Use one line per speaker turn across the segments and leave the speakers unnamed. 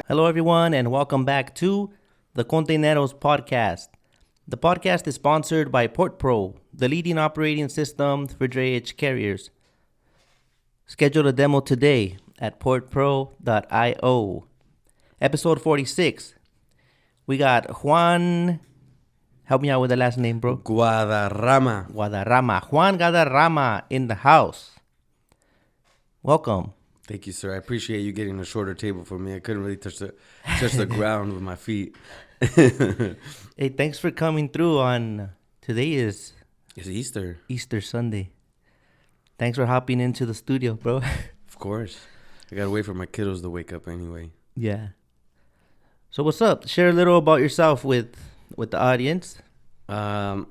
Hello, everyone, and welcome back to the KONTAINEROZ podcast. The podcast is sponsored by PortPro, the leading operating system for Drayage carriers. Schedule a demo today at portpro.io. Episode 46. We got Juan. Help me out with the last name, bro.
Guadarrama.
Juan Guadarrama in the house. Welcome.
Thank you, sir. I appreciate you getting a shorter table for me. I couldn't really touch the ground with my feet.
Hey, thanks for coming through on today is
It's Easter.
Easter Sunday. Thanks for hopping into the studio, bro.
Of course. I gotta wait for my kiddos to wake up anyway.
Yeah. So what's up? Share a little about yourself with the audience.
I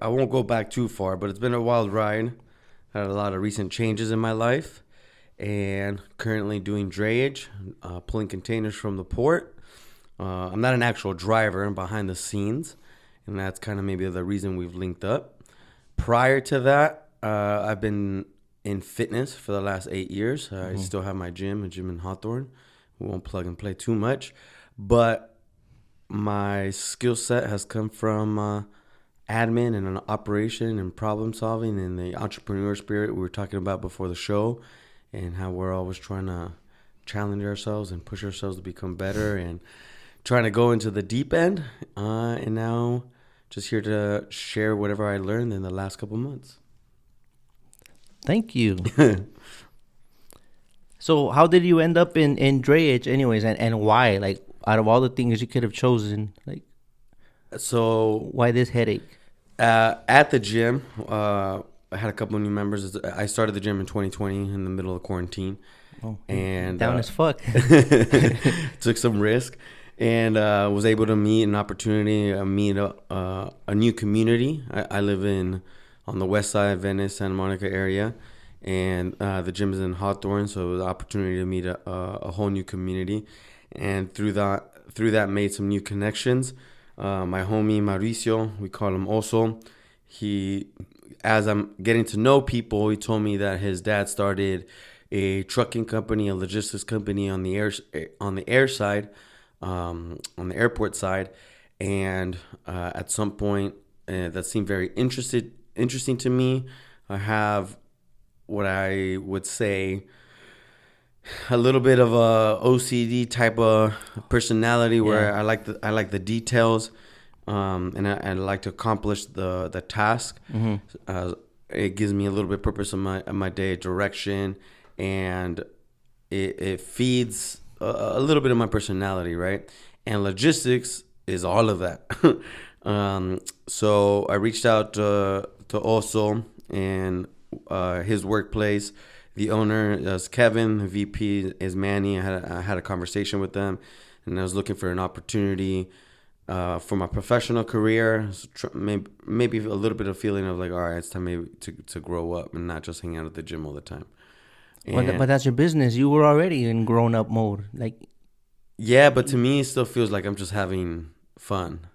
won't go back too far, but it's been a wild ride. Had a lot of recent changes in my life, and currently doing drayage, pulling containers from the port. I'm not an actual driver. I'm behind the scenes, and that's kind of maybe the reason we've linked up. Prior to that, I've been in fitness for the last 8 years. I still have a gym in Hawthorne. We won't plug and play too much, but my skill set has come from admin and an operation and problem solving and the entrepreneur spirit we were talking about before the show, and how we're always trying to challenge ourselves and push ourselves to become better and trying to go into the deep end. And now just here to share whatever I learned in the last couple months.
Thank you. So how did you end up in Drayage anyways, and why? Like, out of all the things you could have chosen, like,
So
why this headache?
at the gym, I had a couple of new members. I started the gym in 2020 in the middle of quarantine.
Oh,
And
down as fuck.
took some risk, and was able to meet an opportunity, meet a new community. I live on the west side of Venice, Santa Monica area, and the gym is in Hawthorne, so it was an opportunity to meet a whole new community, and through that made some new connections. My homie Mauricio, we call him Oso. As I'm getting to know people, he told me that his dad started a trucking company, a logistics company on the air side, on the airport side, and at some point that seemed very interesting to me. I have what I would say a little bit of a OCD type of personality, where
Yeah.
I like the details, and I like to accomplish the task. It gives me a little bit of purpose in my day, direction, and it feeds a little bit of my personality, right? And logistics is all of that. So I reached out to Oso and his workplace. The owner is Kevin. The VP is Manny. I had a conversation with them, and I was looking for an opportunity for my professional career. Maybe a little bit of feeling of like, all right, it's time maybe to grow up and not just hang out at the gym all the time.
But that's your business. You were already in grown up mode. Like,
Yeah, but to me, it still feels like I'm just having fun.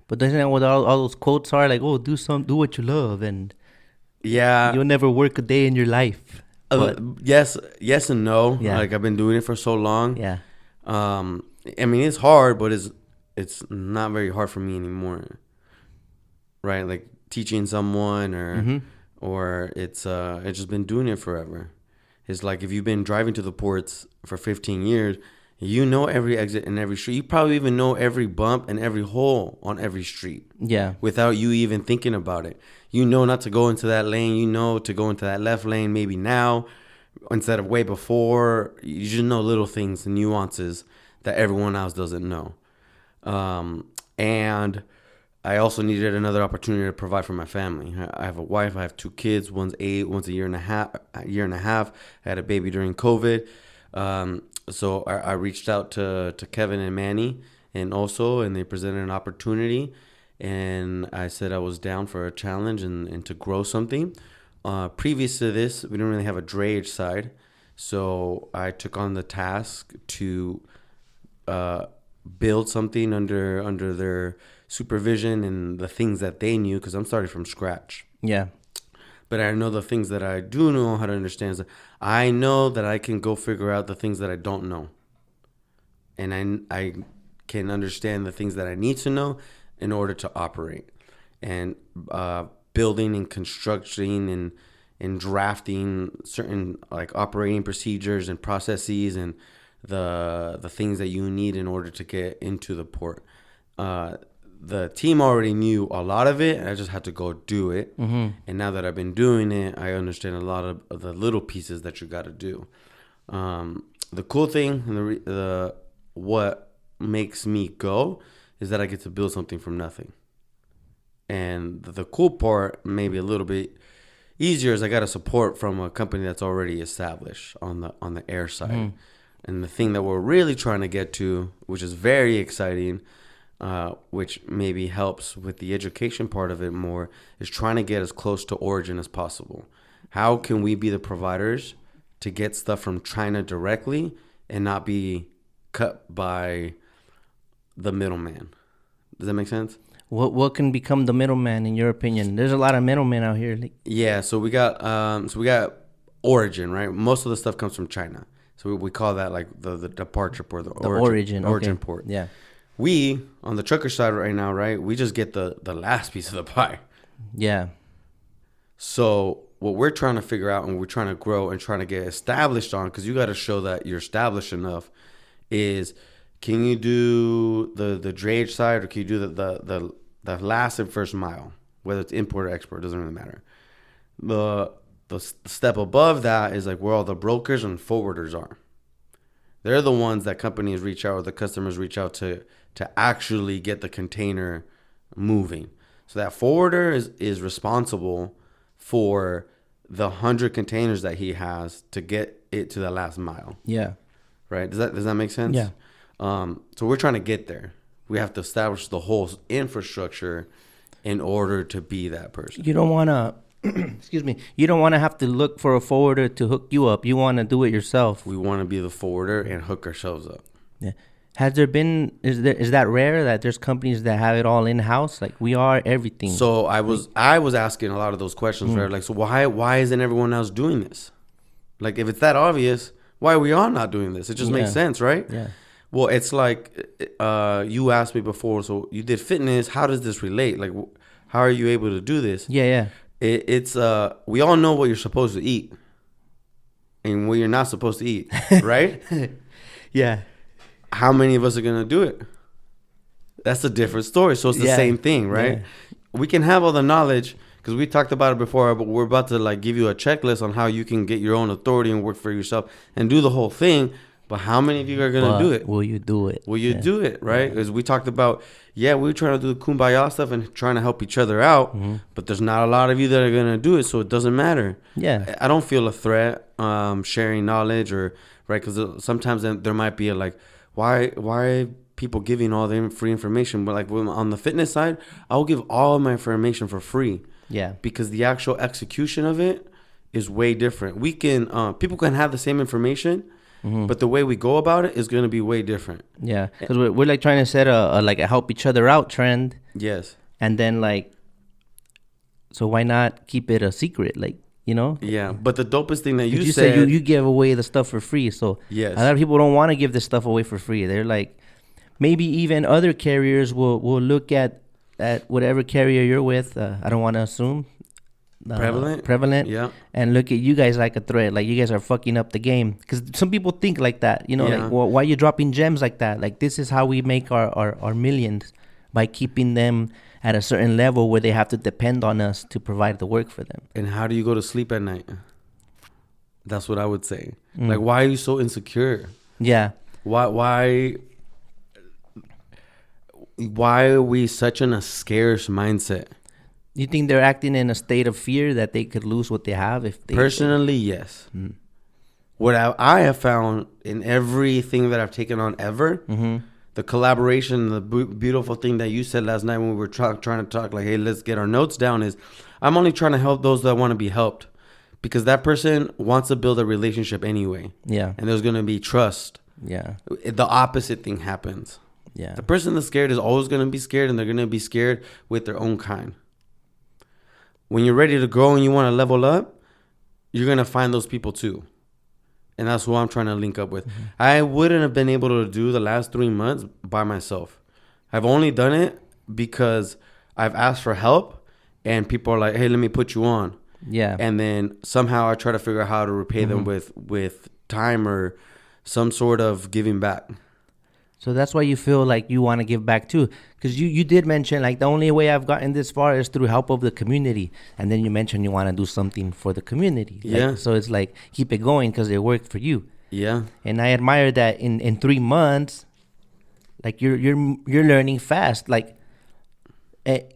but doesn't that what all those quotes are? Like, oh, do what you love, and
Yeah.
you'll never work a day in your life. But
Yes and no.
Yeah.
Like, I've been doing it for so long.
yeah,
I mean, it's hard, but it's not very hard for me anymore. Right? Like teaching someone, or it's just been doing it forever. It's like if you've been driving to the ports for 15 years, you know every exit and every street. You probably even know every bump and every hole on every street
yeah,
without you even thinking about it. You know not to go into that lane. You know to go into that left lane maybe now instead of way before. You just know little things and nuances that everyone else doesn't know. And I also needed another opportunity to provide for my family. I have a wife. I have 2 kids. One's 8. One's a year and a half. I had a baby during COVID. So I reached out to Kevin and Manny and they presented an opportunity. And I said I was down for a challenge and to grow something. Previous to this, we didn't really have a drayage side. So I took on the task to build something under their supervision and the things that they knew, because I'm starting from scratch.
yeah.
But I know the things that I do know how to understand. I know that I can go figure out the things that I don't know. and I can understand the things that I need to know in order to operate. And building and constructing and drafting certain like operating procedures and processes and the things that you need in order to get into the port. The team already knew a lot of it, and I just had to go do it. Mm-hmm. And now that I've been doing it, I understand a lot of the little pieces that you got to do. The cool thing, and the what makes me go, is that I get to build something from nothing. And the cool part, maybe a little bit easier, is I got a support from a company that's already established on the air side. Mm-hmm. And the thing that we're really trying to get to, which is very exciting, which maybe helps with the education part of it more, is trying to get as close to origin as possible. How can we be the providers to get stuff from China directly and not be cut by the middleman? Does that make sense?
What can become the middleman in your opinion? There's a lot of middlemen out here.
Yeah, so we got origin, right? Most of the stuff comes from China. So we call that like the departure port, the origin port.
Yeah.
We, on the trucker side right now, right, we just get the last piece of the pie.
Yeah.
So what we're trying to figure out, and we're trying to grow and trying to get established on, because you got to show that you're established enough, is can you do the drayage side, or can you do the last and first mile, whether it's import or export, doesn't really matter. The step above that is like where all the brokers and forwarders are. They're the ones that companies reach out, or the customers reach out to actually get the container moving. So that forwarder is responsible for the 100 containers that he has to get it to the last mile.
Yeah.
Right? Does that make sense?
Yeah.
So we're trying to get there. We have to establish the whole infrastructure in order to be that person.
You don't want to excuse me, you don't want to have to look for a forwarder to hook you up. You want to do it yourself.
We want to be the forwarder and hook ourselves up.
Yeah. Has there been, is that rare that there's companies that have it all in-house? Like, we are everything.
So I was asking a lot of those questions, right? Like, so why isn't everyone else doing this? Like, if it's that obvious, why are we all not doing this? It just makes sense, right?
Yeah.
Well, it's like you asked me before, so you did fitness. How does this relate? Like, how are you able to do this?
Yeah.
It's we all know what you're supposed to eat and what you're not supposed to eat, right?
Yeah.
How many of us are going to do it? That's a different story. So it's the same thing, right? Yeah. We can have all the knowledge because we talked about it before, but we're about to like give you a checklist on how you can get your own authority and work for yourself and do the whole thing. But how many of you are going to do it?
Will you do it?
Will you do it, right? Because we talked about, we were trying to do the kumbaya stuff and trying to help each other out. Mm-hmm. But there's not a lot of you that are going to do it, so it doesn't matter.
Yeah.
I don't feel a threat sharing knowledge or, right? Because sometimes there might be a like, why are people giving all the free information? But like on the fitness side, I'll give all of my information for free.
Yeah.
Because the actual execution of it is way different. We can, people can have the same information, mm-hmm. but the way we go about it is going to be way different.
Yeah. Because we're like trying to set a help each other out trend.
Yes.
And then like, so why not keep it a secret? Like, you know?
Yeah. But the dopest thing that you
said you give away the stuff for free. So
yes.
A lot of people don't want to give this stuff away for free. They're like, maybe even other carriers will look at whatever carrier you're with. I don't want to assume. Prevalent.
Yeah.
And look at you guys like a threat. Like, you guys are fucking up the game. Because some people think like that. You know, like, well, why are you dropping gems like that? Like, this is how we make our millions, by keeping them at a certain level where they have to depend on us to provide the work for them.
And how do you go to sleep at night? That's what I would say. Like, why are you so insecure?
Yeah.
Why are we such in a scarce mindset?
You think they're acting in a state of fear that they could lose what they have if they...
Personally, yes. Mm-hmm. What I have found in everything that I've taken on ever, mm-hmm. the collaboration, the beautiful thing that you said last night when we were trying to talk, like, hey, let's get our notes down, is I'm only trying to help those that want to be helped, because that person wants to build a relationship anyway.
Yeah.
And there's going to be trust.
Yeah.
The opposite thing happens.
Yeah.
The person that's scared is always going to be scared, and they're going to be scared with their own kind. When you're ready to grow and you want to level up, you're going to find those people too. And that's who I'm trying to link up with. I wouldn't have been able to do the last 3 months by myself. I've only done it because I've asked for help and people are like, hey, let me put you on.
Yeah.
And then somehow I try to figure out how to repay them with time or some sort of giving back.
So that's why you feel like you want to give back too. Because you did mention like the only way I've gotten this far is through help of the community. And then you mentioned you want to do something for the community.
Yeah.
So it's like keep it going because it worked for you.
Yeah.
And I admire that in 3 months, like you're learning fast. Like,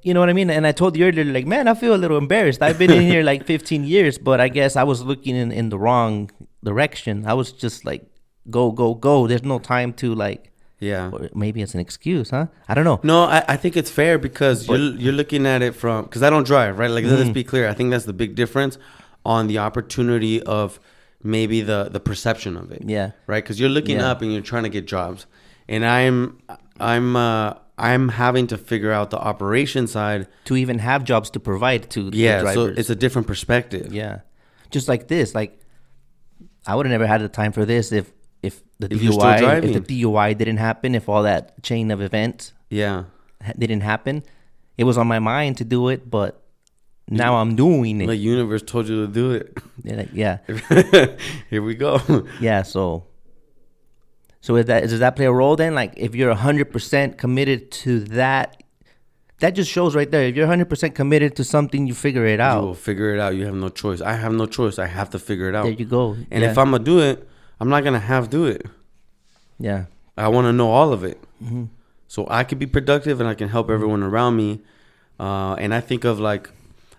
you know what I mean? And I told you earlier, like, man, I feel a little embarrassed. I've been in here like 15 years, but I guess I was looking in the wrong direction. I was just like, go, go, go. There's no time to like.
Yeah.
Or maybe it's an excuse, huh? I don't know.
No, I think it's fair because you're looking at it from, because I don't drive, right? Like, let's be clear. I think that's the big difference on the opportunity of maybe the perception of it.
Yeah.
Right? Because you're looking up and you're trying to get jobs. And I'm having to figure out the operation side.
To even have jobs to provide to the drivers.
So it's a different perspective.
Yeah. Just like this. Like, I would have never had the time for this if the DUI didn't happen, if all that chain of events didn't happen. It was on my mind to do it, but now I'm doing it.
The universe told you to do it.
Yeah.
Here we go.
Yeah, so does that play a role then? Like, if you're 100% committed to that, that just shows right there. If you're 100% committed to something, you figure it out.
You will figure it out. You have no choice. I have no choice. I have to figure it out.
There you go.
And if I'm going to do it, I'm not going to have to do it.
Yeah.
I want to know all of it. So I can be productive and I can help everyone around me. And I think of like,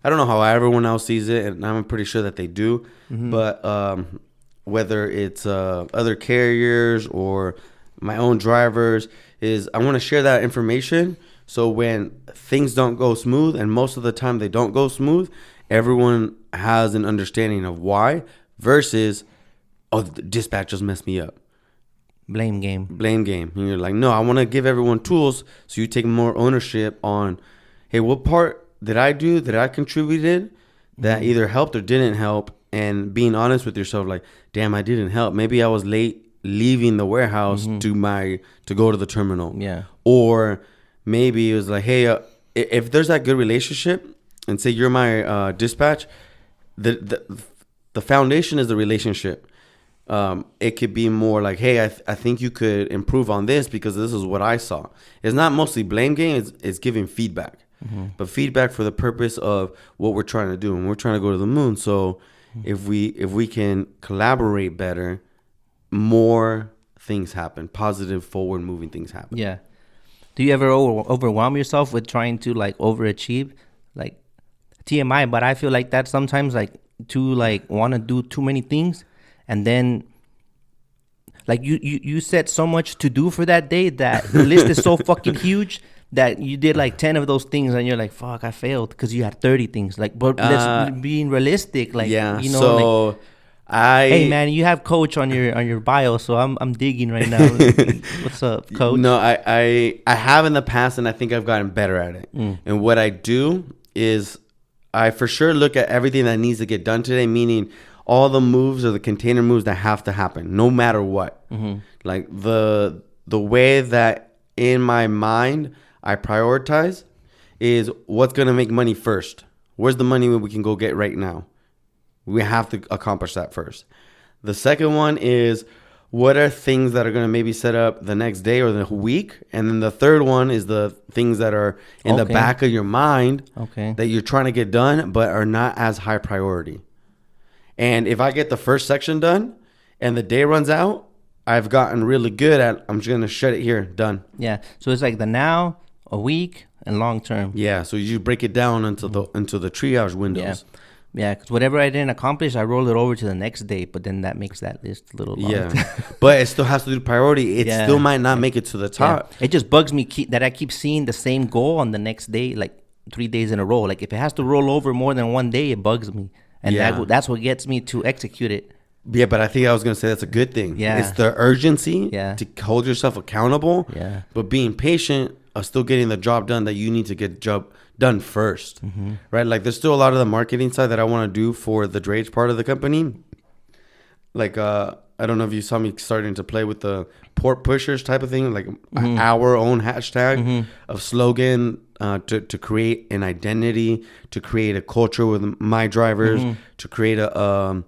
I don't know how everyone else sees it, and I'm pretty sure that they do. But whether it's other carriers or my own drivers, is I want to share that information. So when things don't go smooth, and most of the time they don't go smooth, everyone has an understanding of why versus, oh, the dispatch just messed me up.
Blame game.
And you're like, no, I want to give everyone tools so you take more ownership on, hey, what part did I do that I contributed that either helped or didn't help? And being honest with yourself, like, damn, I didn't help. Maybe I was late leaving the warehouse to go to the terminal.
Yeah.
Or maybe it was like, hey, if there's that good relationship, and say you're my dispatch, the foundation is the relationship. It could be more like, hey, I think you could improve on this because this is what I saw. It's not mostly blame game. It's giving feedback, but feedback for the purpose of what we're trying to do. And we're trying to go to the moon. So if we can collaborate better, more things happen. Positive, forward moving things happen.
Yeah. Do you ever overwhelm yourself with trying to like overachieve? Like TMI, but I feel like that sometimes like to like want to do too many things. And then, like, you set so much to do for that day that the list is so fucking huge that you did, like, 10 of those things, and you're like, fuck, I failed because you had 30 things. Like, but let's being realistic. Like, you know,
so
like, hey, man, you have coach on your bio, so I'm digging right now. What's up, coach?
No, I have in the past, and I think I've gotten better at it. And what I do is I for sure look at everything that needs to get done today, meaning all the moves or the container moves that have to happen, no matter what. Like the way that in my mind I prioritize is what's going to make money first. Where's the money we can go get right now? We have to accomplish that first. The second one is what are things that are going to maybe set up the next day or the week? And then the third one is the things that are in the back of your mind that you're trying to get done but are not as high priority. And if I get the first section done and the day runs out, I've gotten really good at, I'm just going to shut it here, done.
Yeah. So it's like the now, a week, and long term.
Yeah. So you break it down into the triage windows.
Yeah. Because whatever I didn't accomplish, I roll it over to the next day. But then that makes that list a little long.
Yeah. But it still has to do priority. It still might not make it to the top.
Yeah. It just bugs me that I keep seeing the same goal on the next day, like 3 days in a row. Like if it has to roll over more than one day, it bugs me. And that's what gets me to execute it.
Yeah, but I think I was going to say that's a good thing.
Yeah.
It's the urgency to hold yourself accountable.
Yeah.
But being patient of still getting the job done that you need to get the job done first. Right? Like there's still a lot of the marketing side that I want to do for the Drayage part of the company. Like I don't know if you saw me starting to play with the port pushers type of thing, like our own hashtag of slogan to create an identity, to create a culture with my drivers, to create a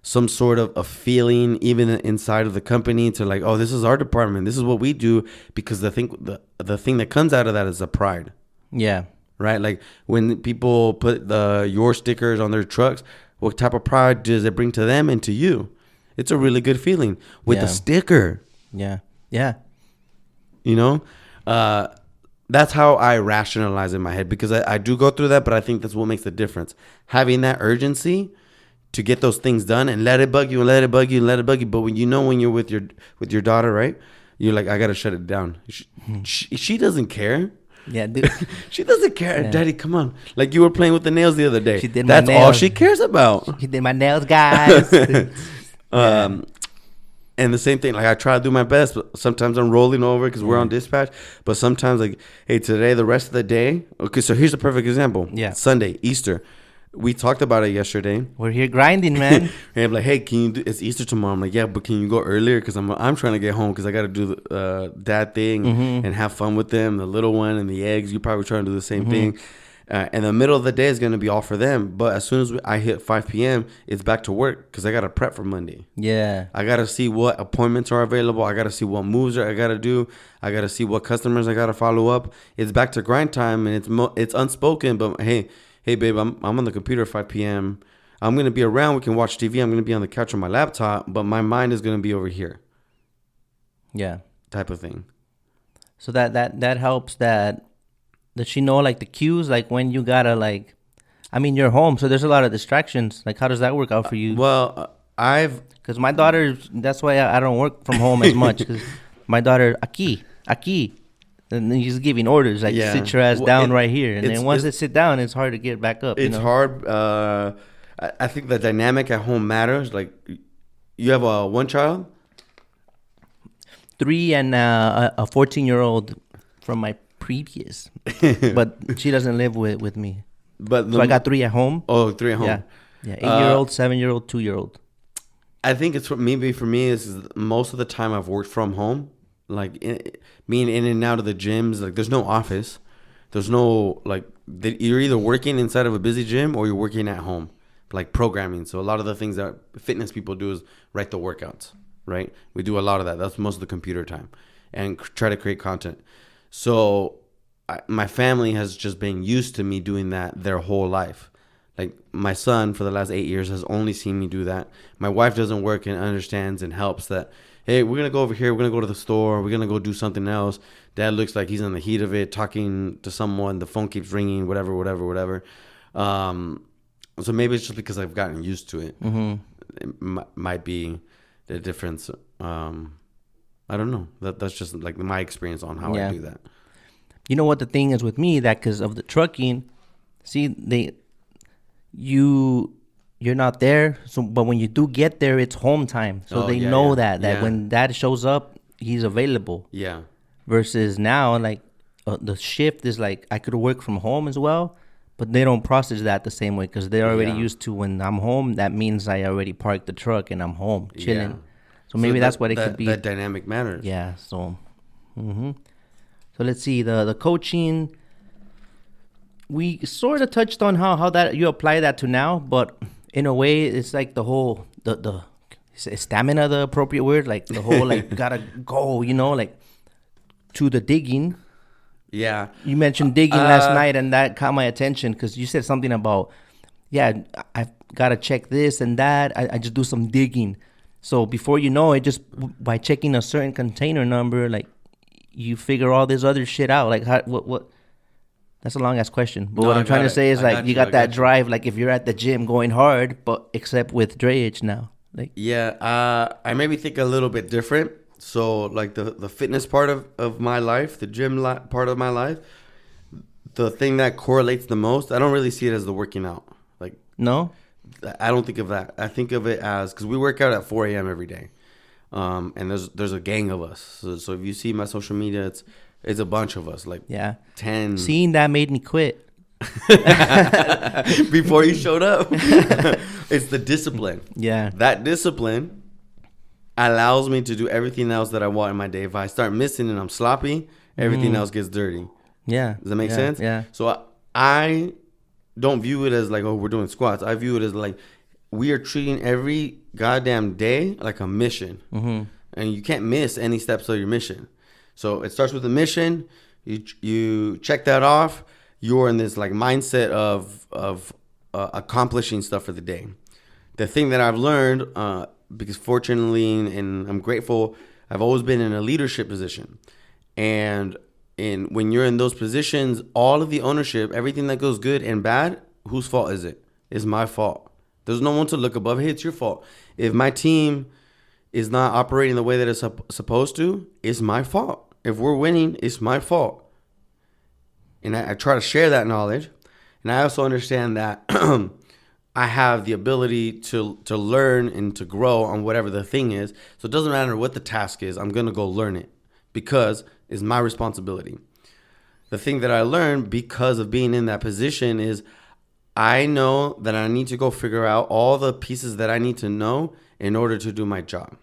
some sort of a feeling even inside of the company to like, oh, this is our department, this is what we do, because the thing that comes out of that is a pride.
Yeah.
Right? Like when people put your stickers on their trucks, what type of pride does it bring to them and to you? It's a really good feeling with the sticker.
Yeah. Yeah.
You know? That's how I rationalize in my head, because I do go through that, but I think that's what makes the difference. Having that urgency to get those things done and let it bug you and let it bug you and let it bug you. But when you're with your daughter, right? You're like, I got to shut it down. She doesn't care.
Yeah, dude.
She doesn't care. Yeah. Daddy, come on. Like you were playing with the nails the other day.
She did
That's
my nails.
all she cares about.
She did my nails, guys.
And the same thing, like I try to do my best, but sometimes I'm rolling over because we're on dispatch. But sometimes, like, hey, today, the rest of the day. Okay, so here's a perfect example.
Yeah.
Sunday, Easter. We talked about it yesterday.
We're here grinding, man.
And I'm like, hey, can you do? It's Easter tomorrow. I'm like, yeah, but can you go earlier? Because I'm trying to get home because I got to do the dad thing and have fun with them, the little one and the eggs. You probably trying to do the same thing. And the middle of the day is going to be all for them. But as soon as I hit 5 p.m., it's back to work because I got to prep for Monday.
Yeah.
I got to see what appointments are available. I got to see what moves I got to do. I got to see what customers I got to follow up. It's back to grind time, and it's unspoken. But, hey, babe, I'm on the computer at 5 p.m. I'm going to be around. We can watch TV. I'm going to be on the couch on my laptop. But my mind is going to be over here.
Yeah.
Type of thing.
So that helps that she know, like, the cues, like, when you gotta, like, I mean, you're home, so there's a lot of distractions. Like, how does that work out for you?
Well,
because my daughter, that's why I don't work from home as much, because my daughter, aquí, and then he's giving orders, like, sit your ass down right here. And then once they sit down, it's hard to get back up.
It's hard. I think the dynamic at home matters. Like, you have one child?
3 and a 14-year-old from my previous, but she doesn't live with me. So I got 3 at home.
Oh, 3 at home.
Yeah. 8-year-old, 7-year-old, 2-year-old.
I think it's for me is most of the time I've worked from home, like being in and out of the gyms. Like there's no office, there's no like you're either working inside of a busy gym or you're working at home, like programming. So a lot of the things that fitness people do is write the workouts. Right, we do a lot of that. That's most of the computer time, and try to create content. So my family has just been used to me doing that their whole life. Like my son for the last 8 years has only seen me do that. My wife doesn't work and understands and helps that, hey, we're going to go over here. We're going to go to the store. We're going to go do something else. Dad looks like he's in the heat of it, talking to someone. The phone keeps ringing, whatever. So maybe it's just because I've gotten used to it. It might be the difference. I don't know. That's just like my experience on how I do that.
You know what the thing is with me, that because of the trucking, see, you're not there. So, but when you do get there, it's home time. So they know that when dad shows up, he's available. Yeah. Versus now, like the shift is like I could work from home as well, but they don't process that the same way because they're already used to when I'm home. That means I already parked the truck and I'm home chilling. Yeah. So maybe that's what it could be.
That dynamic matters.
Yeah. So. So let's see the coaching. We sort of touched on how that you apply that to now, but in a way, it's like the whole the is stamina the appropriate word? Like the whole like gotta go, like to the digging. Yeah. You mentioned digging last night, and that caught my attention because you said something about I've gotta check this and that. I just do some digging. So before you know it, just by checking a certain container number, like. You figure all this other shit out. Like, what? That's a long ass question. But what I'm trying to say is, like, you got that drive. Like, if you're at the gym going hard, but except with Drayage now. Like,
I maybe think a little bit different. So, like, the fitness part of my life, the gym part of my life, the thing that correlates the most, I don't really see it as the working out. Like,
no?
I don't think of that. I think of it as, because we work out at 4 a.m. every day. And there's a gang of us. So if you see my social media, it's a bunch of us, like 10.
Seeing that made me quit.
Before you showed up. It's the discipline. Yeah. That discipline allows me to do everything else that I want in my day. If I start missing and I'm sloppy, everything else gets dirty.
Yeah.
Does that make sense?
Yeah.
So I don't view it as like, oh, we're doing squats. I view it as like we are treating every goddamn day like a mission. And you can't miss any steps of your mission. So it starts with a mission. You check that off. You're in this like mindset of accomplishing stuff for the day. The thing that I've learned, because fortunately and I'm grateful, I've always been in a leadership position. And when you're in those positions, all of the ownership, everything that goes good and bad, whose fault is it? It's my fault. There's no one to look above. Hey, it's your fault. If my team is not operating the way that it's supposed to, it's my fault. If we're winning, it's my fault. And I try to share that knowledge. And I also understand that I have the ability to learn and to grow on whatever the thing is. So it doesn't matter what the task is. I'm going to go learn it because it's my responsibility. The thing that I learned because of being in that position is I know that I need to go figure out all the pieces that I need to know in order to do my job.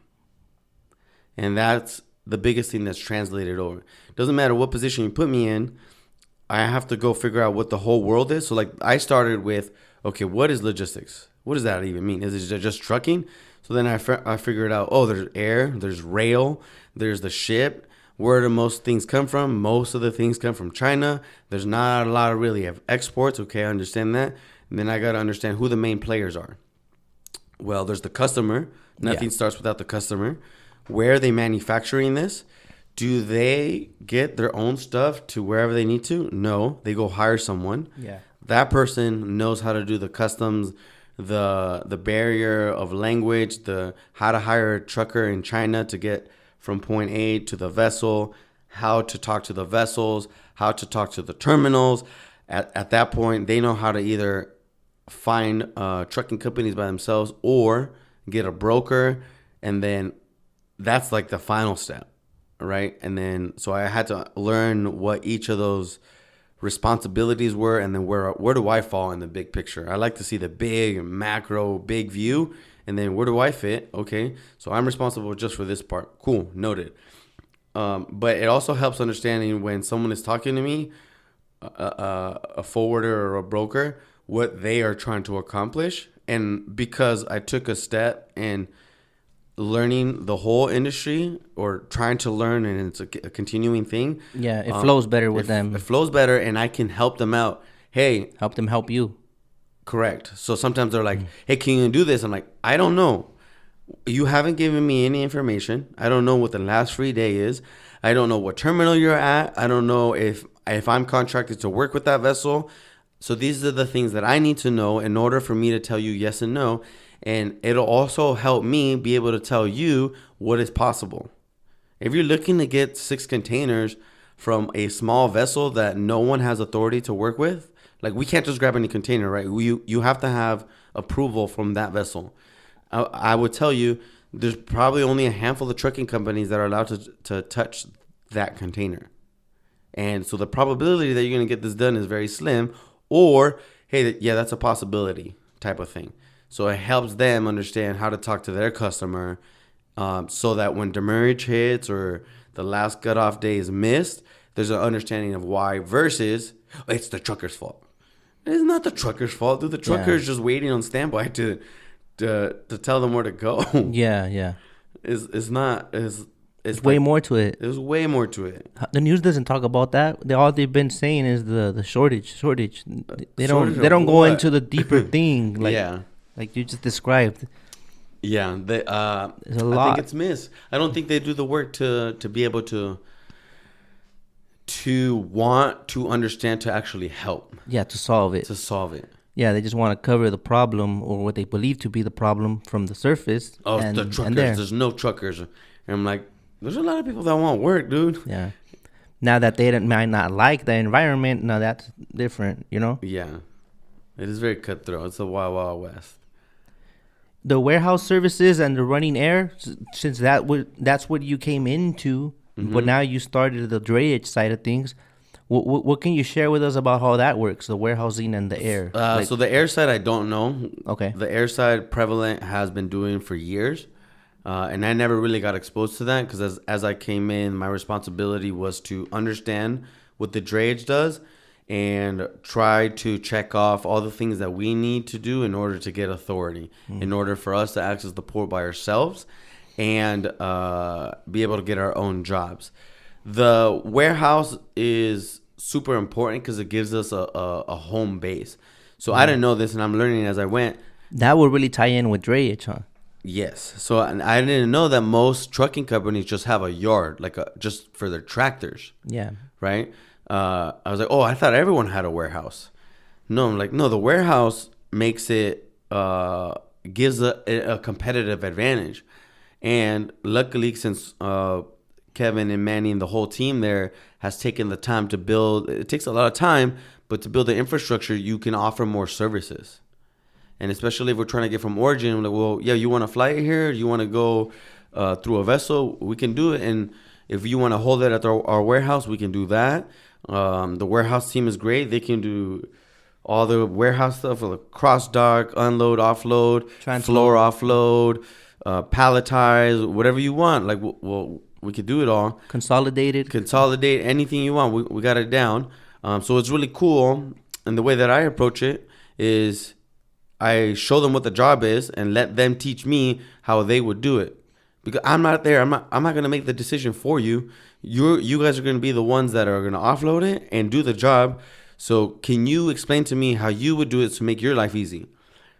And that's the biggest thing that's translated over. It doesn't matter what position you put me in. I have to go figure out what the whole world is. So like I started with, okay, what is logistics? What does that even mean? Is it just trucking? So then I figured out, oh, there's air, there's rail, there's the ship. Where do most things come from? Most of the things come from China. There's not a lot of really of exports. Okay, I understand that. And then I got to understand who the main players are. Well, there's the customer. Nothing starts without the customer. Where are they manufacturing this? Do they get their own stuff to wherever they need to? No, they go hire someone.
Yeah.
That person knows how to do the customs, the barrier of language, how to hire a trucker in China to get from point A to the vessel, how to talk to the vessels, how to talk to the terminals. At that point, they know how to either find trucking companies by themselves or get a broker, and then that's like the final step, right? And then so I had to learn what each of those responsibilities were, and then where do I fall in the big picture. I like to see the big macro, big view, and then where do I fit? Okay, so I'm responsible just for this part. Cool, noted. But it also helps understanding when someone is talking to me, a forwarder or a broker, what they are trying to accomplish. And because I took a step in learning the whole industry or trying to learn, and it's a continuing thing.
Yeah, it flows better with them.
It flows better, and I can help them out. Hey,
help them help you.
Correct. So sometimes they're like, hey, can you do this? I'm like, I don't know. You haven't given me any information. I don't know what the last free day is. I don't know what terminal you're at. I don't know if I'm contracted to work with that vessel. So these are the things that I need to know in order for me to tell you yes and no. And it'll also help me be able to tell you what is possible. If you're looking to get 6 containers from a small vessel that no one has authority to work with, like we can't just grab any container, right? You have to have approval from that vessel. I would tell you there's probably only a handful of trucking companies that are allowed to touch that container. And so the probability that you're going to get this done is very slim. Or, hey, yeah, that's a possibility type of thing. So it helps them understand how to talk to their customer so that when demurrage hits or the last cutoff day is missed, there's an understanding of why versus it's the trucker's fault. It's not the trucker's fault, dude. The trucker's just waiting on standby to tell them where to go.
Yeah.
It's not. It's
way more to it.
There's way more to it.
The news doesn't talk about that. All they've been saying is the shortage. They don't go into the deeper thing. Like you just described.
Yeah, there's a lot. I think it's missed. I don't think they do the work to be able to want to understand, to actually help.
Yeah, to solve it. Yeah, they just want to cover the problem or what they believe to be the problem from the surface.
Oh, the truckers. There's no truckers. And I'm like, there's a lot of people that want work, dude.
Yeah. Now that they might not like the environment, now that's different, you know?
Yeah. It is very cutthroat. It's the Wild Wild West.
The warehouse services and the running air, since that's what you came into, but now you started the drayage side of things. What can you share with us about how that works, the warehousing and the air?
So the air side, I don't know.
Okay.
The air side, Prevalent has been doing for years. And I never really got exposed to that because as I came in, my responsibility was to understand what the drayage does and try to check off all the things that we need to do in order to get authority, in order for us to access the port by ourselves and be able to get our own jobs. The warehouse is super important because it gives us a home base. So I didn't know this, and I'm learning as I went.
That would really tie in with drayage, huh?
Yes. So I didn't know that most trucking companies just have a yard, just for their tractors.
Yeah.
Right? I was like, oh, I thought everyone had a warehouse. No, I'm like, no, the warehouse makes it, gives a competitive advantage. And luckily, since Kevin and Manny and the whole team there has taken the time to build, it takes a lot of time, but to build the infrastructure, you can offer more services. And especially if we're trying to get from origin, I'm like, well, yeah, you want to fly it here? You want to go through a vessel? We can do it. And if you want to hold it at our warehouse, we can do that. The warehouse team is great. They can do all the warehouse stuff, like cross dock, unload, offload, floor offload, palletize, whatever you want. Like, well, we could do it all.
Consolidate,
anything you want. We got it down. So it's really cool. And the way that I approach it is I show them what the job is and let them teach me how they would do it. Because I'm not there. I'm not going to make the decision for you. You guys are going to be the ones that are going to offload it and do the job. So can you explain to me how you would do it to make your life easy?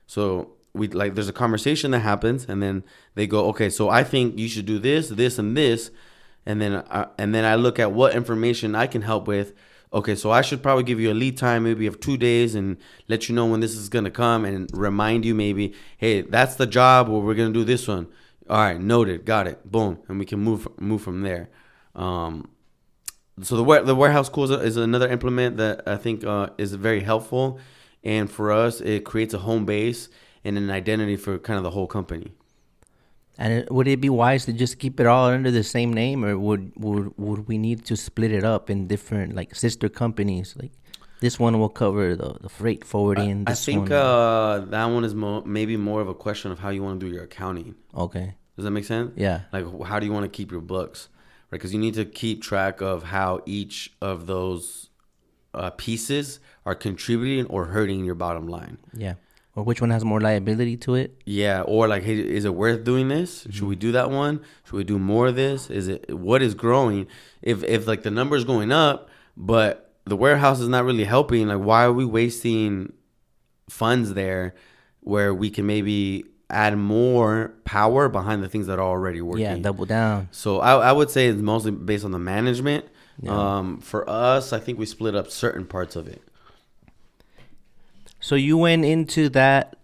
So there's a conversation that happens, and then they go, okay, so I think you should do this, this, and this, and then I look at what information I can help with. Okay, so I should probably give you a lead time maybe of 2 days and let you know when this is going to come and remind you maybe, hey, that's the job where we're going to do this one. All right, noted, got it, boom, and we can move from there. So the warehouse cool is another implement that I think is very helpful, and for us, it creates a home base and an identity for kind of the whole company.
And would it be wise to just keep it all under the same name, or would we need to split it up in different sister companies? Like this one will cover the freight forwarding.
I think that one is maybe more of a question of how you want to do your accounting.
Okay.
Does that make sense?
Yeah.
Like how do you want to keep your books, right? Because you need to keep track of how each of those pieces are contributing or hurting your bottom line.
Yeah. Or which one has more liability to it?
Yeah, or hey, is it worth doing this? Should we do that one? Should we do more of this? What is growing? If the number is going up, but the warehouse is not really helping, why are we wasting funds there where we can maybe add more power behind the things that are already working?
Yeah, double down.
So I would say it's mostly based on the management.
Yeah.
For us, I think we split up certain parts of it.
So you went into that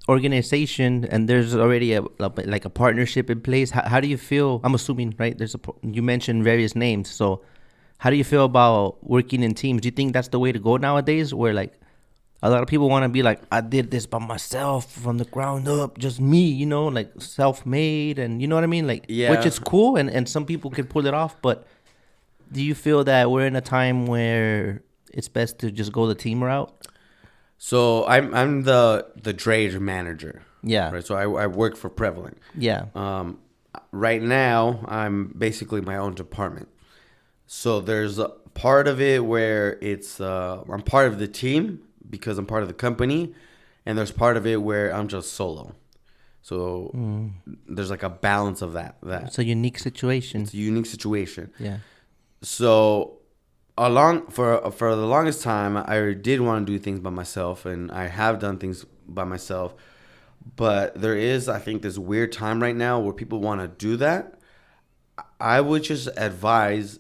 organization, and there's already a partnership in place. How do you feel? I'm assuming, right? You mentioned various names. So how do you feel about working in teams? Do you think that's the way to go nowadays, where a lot of people want to be I did this by myself from the ground up, just me, self-made, and you know what I mean?
Yeah.
Which is cool, and some people can pull it off. But do you feel that we're in a time where it's best to just go the team route?
So I'm the drayage manager.
Yeah.
Right. So I work for Prevalent.
Yeah.
Right now I'm basically my own department. So there's a part of it where it's I'm part of the team because I'm part of the company, and there's part of it where I'm just solo. So there's a balance of that.
It's a unique situation.
It's a unique situation.
Yeah.
So for the longest time, I did want to do things by myself, and I have done things by myself. But there is, I think, this weird time right now where people want to do that. I would just advise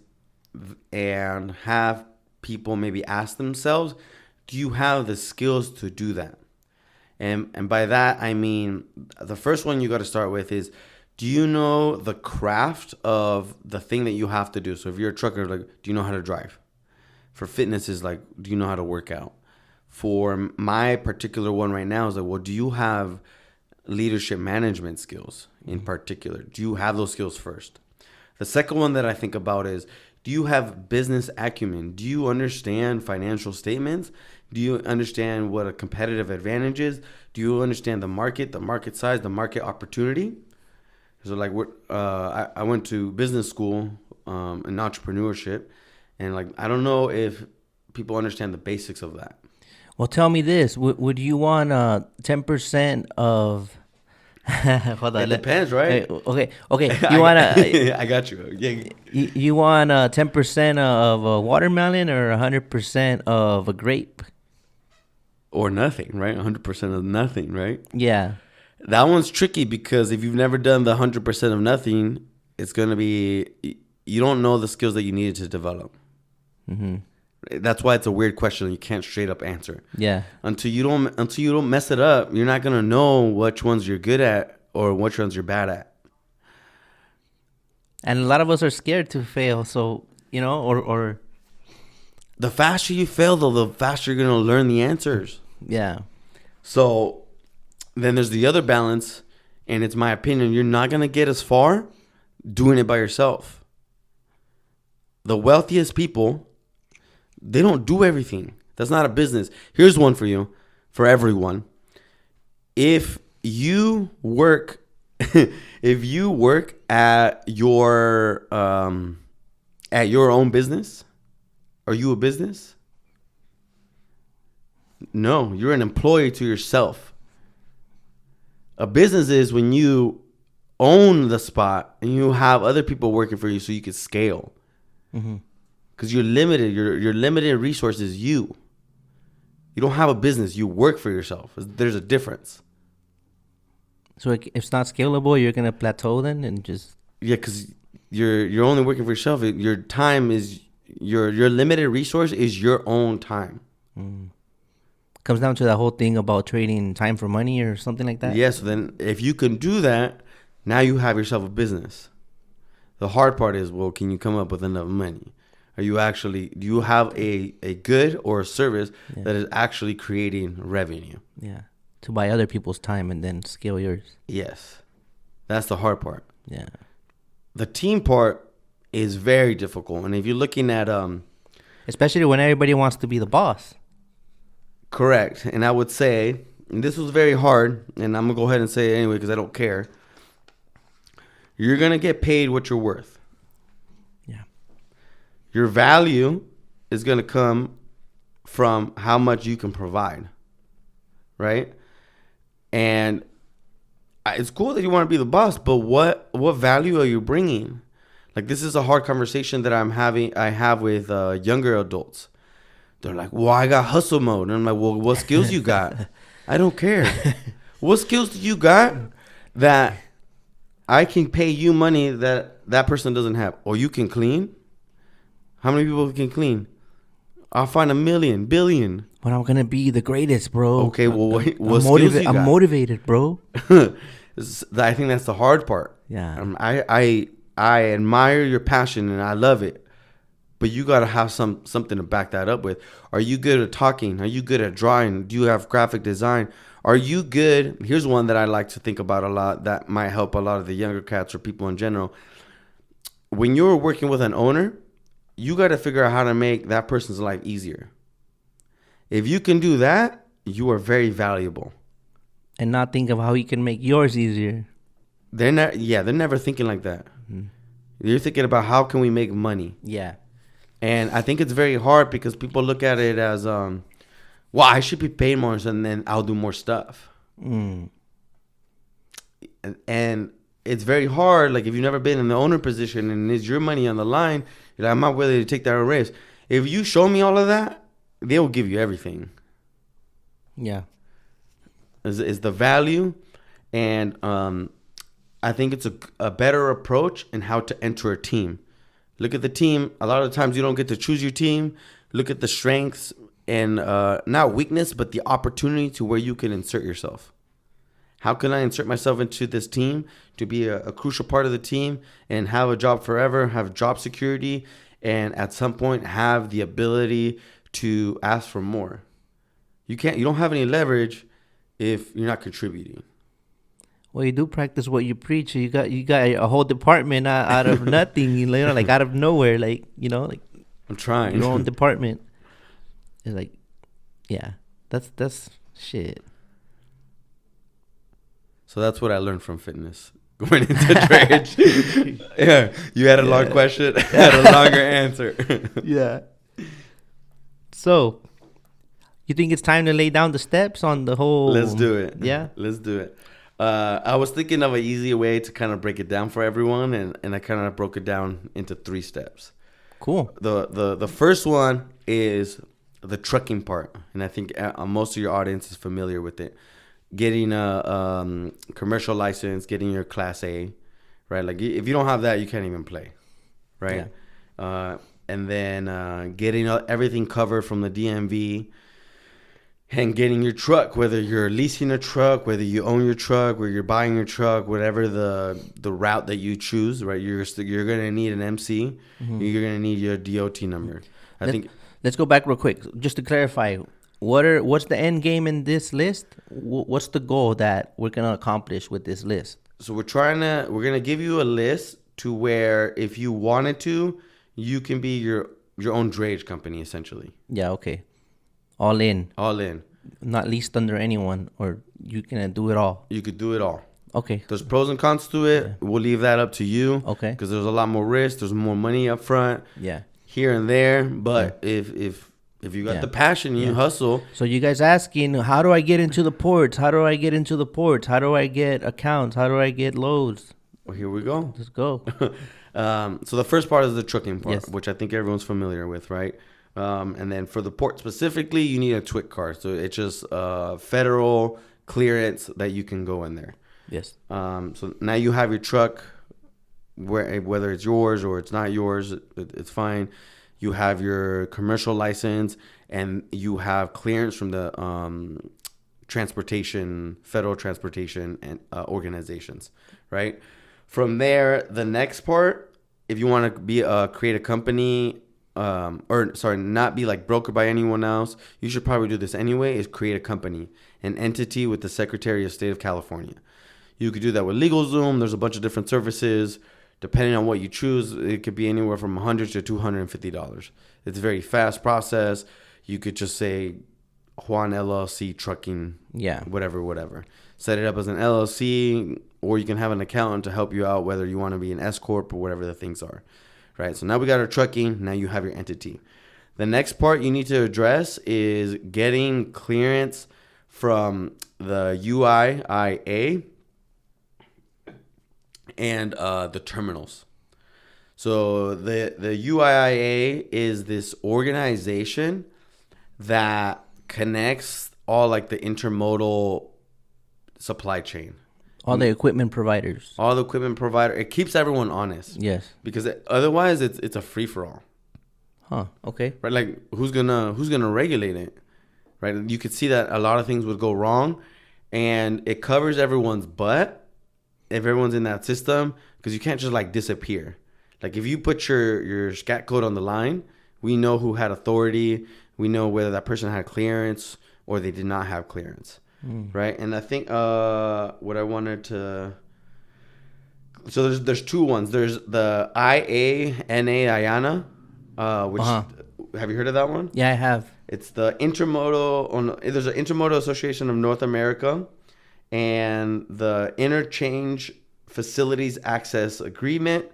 and have people maybe ask themselves, do you have the skills to do that? And by that, I mean, the first one you got to start with is, do you know the craft of the thing that you have to do? So if you're a trucker, do you know how to drive? For fitness is do you know how to work out? For my particular one right now is well, do you have leadership management skills in particular? Do you have those skills first? The second one that I think about is, do you have business acumen? Do you understand financial statements? Do you understand what a competitive advantage is? Do you understand the market size, the market opportunity? So like I went to business school in entrepreneurship, and like I don't know if people understand the basics of that.
Well, tell me this: would you want 10% of? Hold on.
It depends, right?
Okay. You want
I got you. Yeah.
you want 10% of a watermelon or 100% of a grape?
Or nothing, right? 100% of nothing, right?
Yeah.
That one's tricky because if you've never done the 100% of nothing, it's going to be, you don't know the skills that you needed to develop.
Mm-hmm.
That's why it's a weird question. You can't straight up answer.
Yeah.
Until you don't mess it up, you're not going to know which ones you're good at or which ones you're bad at.
And a lot of us are scared to fail. So, or
the faster you fail, though, the faster you're going to learn the answers.
yeah.
So then there's the other balance, and it's my opinion, you're not going to get as far doing it by yourself. The wealthiest people, they don't do everything. That's not a business. Here's one for you, for everyone. If you work at your own business, are you a business? No, you're an employee to yourself. A business is when you own the spot and you have other people working for you so you can scale. Because you're limited. Your limited resource is you. You don't have a business. You work for yourself. There's a difference.
So if it's not scalable, you're gonna plateau then and just
because you're only working for yourself. Your time is your limited resource is your own time.
Comes down to that whole thing about trading time for money or something like that.
Yes. Yeah, so then if you can do that, now you have yourself a business. The hard part is, well, can you come up with enough money? Do you have a good or a service that is actually creating revenue?
Yeah. To buy other people's time and then scale yours.
Yes. That's the hard part.
Yeah.
The team part is very difficult. And if you're looking at
especially when everybody wants to be the boss.
Correct. And I would say, and this was very hard, and I'm going to go ahead and say it anyway because I don't care. You're going to get paid what you're worth.
Yeah.
Your value is going to come from how much you can provide. Right? And it's cool that you want to be the boss, but what value are you bringing? Like, this is a hard conversation that I have with younger adults. They're like, well, I got hustle mode. And I'm like, well, what skills you got? I don't care. What skills do you got that I can pay you money that person doesn't have? Or you can clean? How many people can clean? I'll find 1 million, billion.
But I'm going to be the greatest, bro.
Okay, well, what skills you got?
I'm motivated, bro.
I think that's the hard part.
Yeah.
I admire your passion and I love it. But you got to have something to back that up with. Are you good at talking? Are you good at drawing? Do you have graphic design? Are you good? Here's one that I like to think about a lot that might help a lot of the younger cats or people in general. When you're working with an owner, you got to figure out how to make that person's life easier. If you can do that, you are very valuable.
And not think of how you can make yours easier.
They're never thinking like that. Mm-hmm. You're thinking about how can we make money.
Yeah. And
I think it's very hard because people look at it as, well, I should be paid more and then I'll do more stuff. And it's very hard. Like, if you've never been in the owner position and it's your money on the line, you're like, I'm not willing to take that risk. If you show me all of that, they will give you everything.
Yeah.
Is the value. And I think it's a better approach in how to enter a team. Look at the team. A lot of times you don't get to choose your team. Look at the strengths and not weakness, but the opportunity to where you can insert yourself. How can I insert myself into this team to be a crucial part of the team and have a job forever, have job security, and at some point have the ability to ask for more? You don't have any leverage if you're not contributing.
Well, you do practice what you preach. You got a whole department out of nothing, like out of nowhere, like
I'm trying.
Your own department. It's like, yeah, that's shit.
So that's what I learned from fitness. going into drayage. Yeah, you had a long question, I had a longer answer.
Yeah. So, you think it's time to lay down the steps on the whole...
Let's do it.
Yeah?
Let's do it. I was thinking of an easier way to kind of break it down for everyone, and I kind of broke it down into 3 steps.
Cool.
The first one is the trucking part, and I think most of your audience is familiar with it. Getting a commercial license, getting your Class A, right? Like if you don't have that, you can't even play, right? Yeah. And then getting everything covered from the DMV, and getting your truck, whether you're leasing a truck, whether you own your truck, whether you're buying your truck, whatever the route that you choose, right? You're gonna need an MC. Mm-hmm. You're gonna need your DOT number.
Let's go back real quick, just to clarify. What's the end game in this list? What's the goal that we're gonna accomplish with this list?
So we're gonna give you a list to where if you wanted to, you can be your own drayage company essentially.
Yeah. Okay. All in.
Not
leased under anyone, or you can do it all.
You could do it all.
Okay.
There's pros and cons to it. Yeah. We'll leave that up to you.
Okay.
Because there's a lot more risk. There's more money up front.
Yeah.
Here and there, but if you got the passion, you hustle.
So you guys asking, how do I get into the ports? How do I get into the ports? How do I get accounts? How do I get loads?
Well, here we go.
Let's go.
So the first part is the trucking part,
yes.
which I think everyone's familiar with, right? And then for the port specifically, you need a TWIC card. So it's just federal clearance that you can go in there.
Yes.
So now you have your truck, whether it's yours or it's not yours, it's fine. You have your commercial license, and you have clearance from the federal transportation and organizations, right? From there, the next part, if you want to create a company, not be like brokered by anyone else, you should probably do this anyway, is create a company, an entity with the Secretary of State of California. You could do that with LegalZoom. There's a bunch of different services. Depending on what you choose, it could be anywhere from $100 to $250. It's a very fast process. You could just say Juan LLC Trucking, whatever. Set it up as an LLC, or you can have an accountant to help you out, whether you want to be an S Corp or whatever the things are, right? So now we got our trucking. Now you have your entity. The next part you need to address is getting clearance from the UIIA and the terminals. So the UIIA is this organization that connects all like the intermodal supply chain.
All the equipment providers.
It keeps everyone honest.
Yes.
Because otherwise it's a free for all.
Huh. Okay.
Right. Like who's gonna regulate it? Right. You could see that a lot of things would go wrong, and it covers everyone's butt if everyone's in that system, because you can't just like disappear. Like if you put your scat code on the line, we know who had authority. We know whether that person had clearance or they did not have clearance. Right. And I think what I wanted to, so there's 2 ones. There's the IANA, which have you heard of that one?
Yeah, I have.
It's the there's an Intermodal Association of North America, and the Interchange Facilities Access Agreement.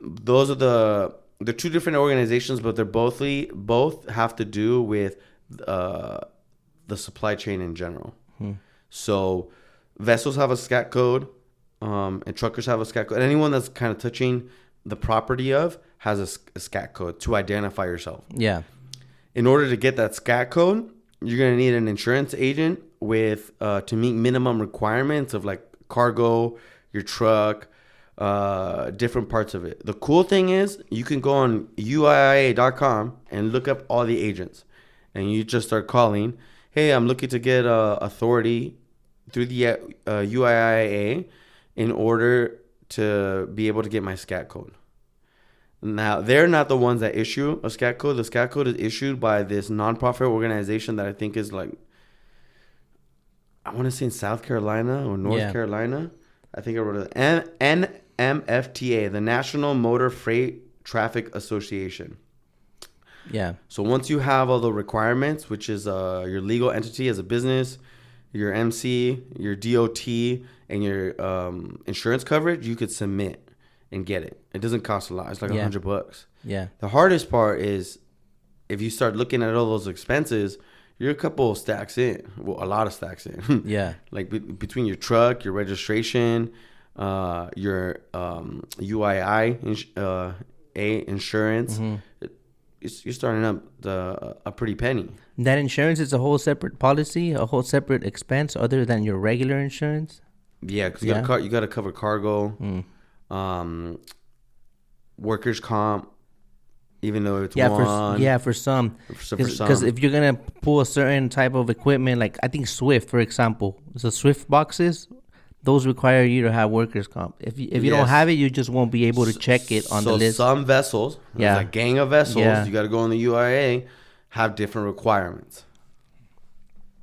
Those are they're 2 different organizations, but they're both have to do with the supply chain in general. So vessels have a scat code, and truckers have a scat code. And anyone that's kind of touching the property of has a scat code to identify yourself. Yeah. In order to get that scat code, you're going to need an insurance agent with to meet minimum requirements of like cargo, your truck, different parts of it. The cool thing is you can go on UIIA.com and look up all the agents, and you just start calling. Hey, I'm looking to get authority through the UIIA in order to be able to get my scat code. Now, they're not the ones that issue a scat code. The scat code is issued by this nonprofit organization that I think is like, I want to say in South Carolina or North Carolina. I think I wrote it. NMFTA, the National Motor Freight Traffic Association. Yeah. So once you have all the requirements, which is your legal entity as a business, your MC, your DOT, and your insurance coverage, you could submit and get it. It doesn't cost a lot. It's like $100.
Yeah.
The hardest part is if you start looking at all those expenses, you're a couple of stacks in. Well, a lot of stacks in.
Yeah.
Like between your truck, your registration, your UII insurance, you're starting up a pretty penny.
That insurance is a whole separate policy, a whole separate expense other than your regular insurance?
Yeah, because you got to cover cargo, workers' comp, even though it's one.
For some. Because if you're going to pull a certain type of equipment, like I think Swift, for example, the Swift boxes, those require you to have workers' comp. If you don't have it, you just won't be able to check it on the list.
So some vessels, there's a gang of vessels, you got to go on the UIA, have different requirements.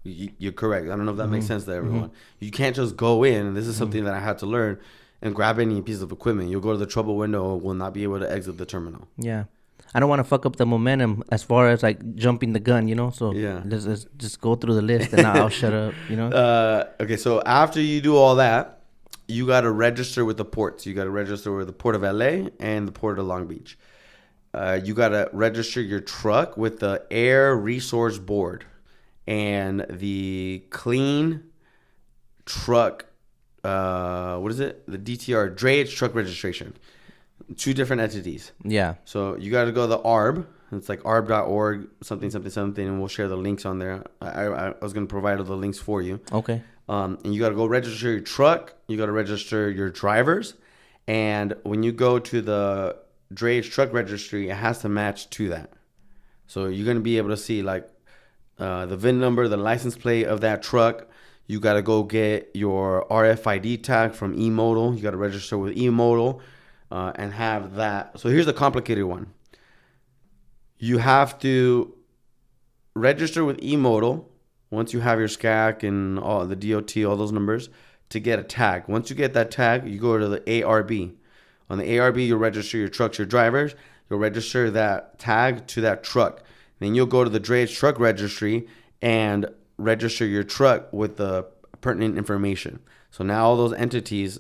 You're correct. I don't know if that makes sense to everyone. You can't just go in, and this is something that I had to learn, and grab any piece of equipment. You'll go to the trouble window, will not be able to exit the terminal.
Yeah. I don't want to fuck up the momentum as far as like jumping the gun, So let's just go through the list and I'll shut up,
Okay, so after you do all that, you got to register with the ports. You got to register with the Port of LA and the Port of Long Beach. You got to register your truck with the Air Resource Board and the Clean Truck, what is it? The DTR, Drayage Truck Registration. 2 different entities.
Yeah.
So you got to go to the ARB. It's like arb.org, something, and we'll share the links on there. I was going to provide all the links for you.
Okay.
And you got to go register your truck. You got to register your drivers. And when you go to the Drayage Truck Registry, it has to match to that. So you're going to be able to see like the VIN number, the license plate of that truck. You got to go get your RFID tag from eModal. You got to register with eModal. And have that. So here's the complicated one. You have to register with eModal once you have your SCAC and all the DOT, all those numbers, to get a tag. Once you get that tag, you go to the ARB. On the ARB, you'll register your trucks, your drivers. You'll register that tag to that truck. Then you'll go to the Drayage Truck Registry and register your truck with the pertinent information. So now all those entities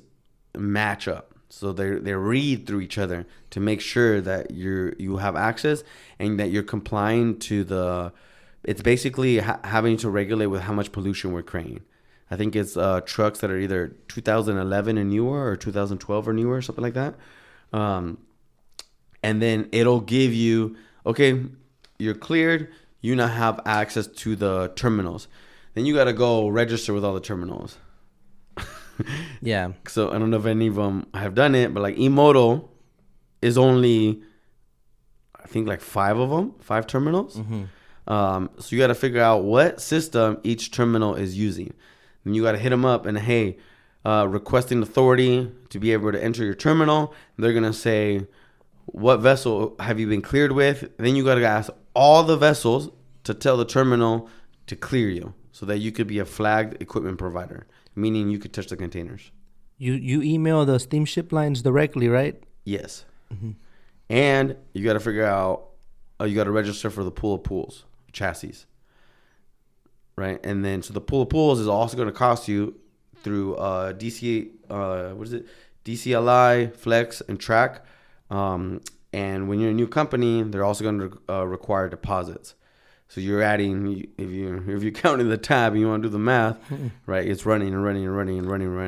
match up. So they read through each other to make sure that you have access and that you're complying to the. It's basically having to regulate with how much pollution we're creating. I think it's trucks that are either 2011 and newer or 2012 or newer, something like that. And then it'll give you, okay, you're cleared. You now have access to the terminals. Then you got to go register with all the terminals.
Yeah.
So I don't know if any of them have done it, but like eModal is only, I think like 5 of them, 5 terminals. So you got to figure out what system each terminal is using. Then you got to hit them up and, hey, requesting authority to be able to enter your terminal. They're going to say, what vessel have you been cleared with? Then you got to ask all the vessels to tell the terminal to clear you so that you could be a flagged equipment provider. Meaning you could touch the containers.
You email the steamship lines directly, right?
Yes. And you got to figure out, you got to register for the pool of pools, chassis. Right? And then, so the pool of pools is also going to cost you through DCLI, Flex, and Track. And when you're a new company, they're also going to require deposits. So you're adding, if you're counting the tab and you want to do the math, right? It's running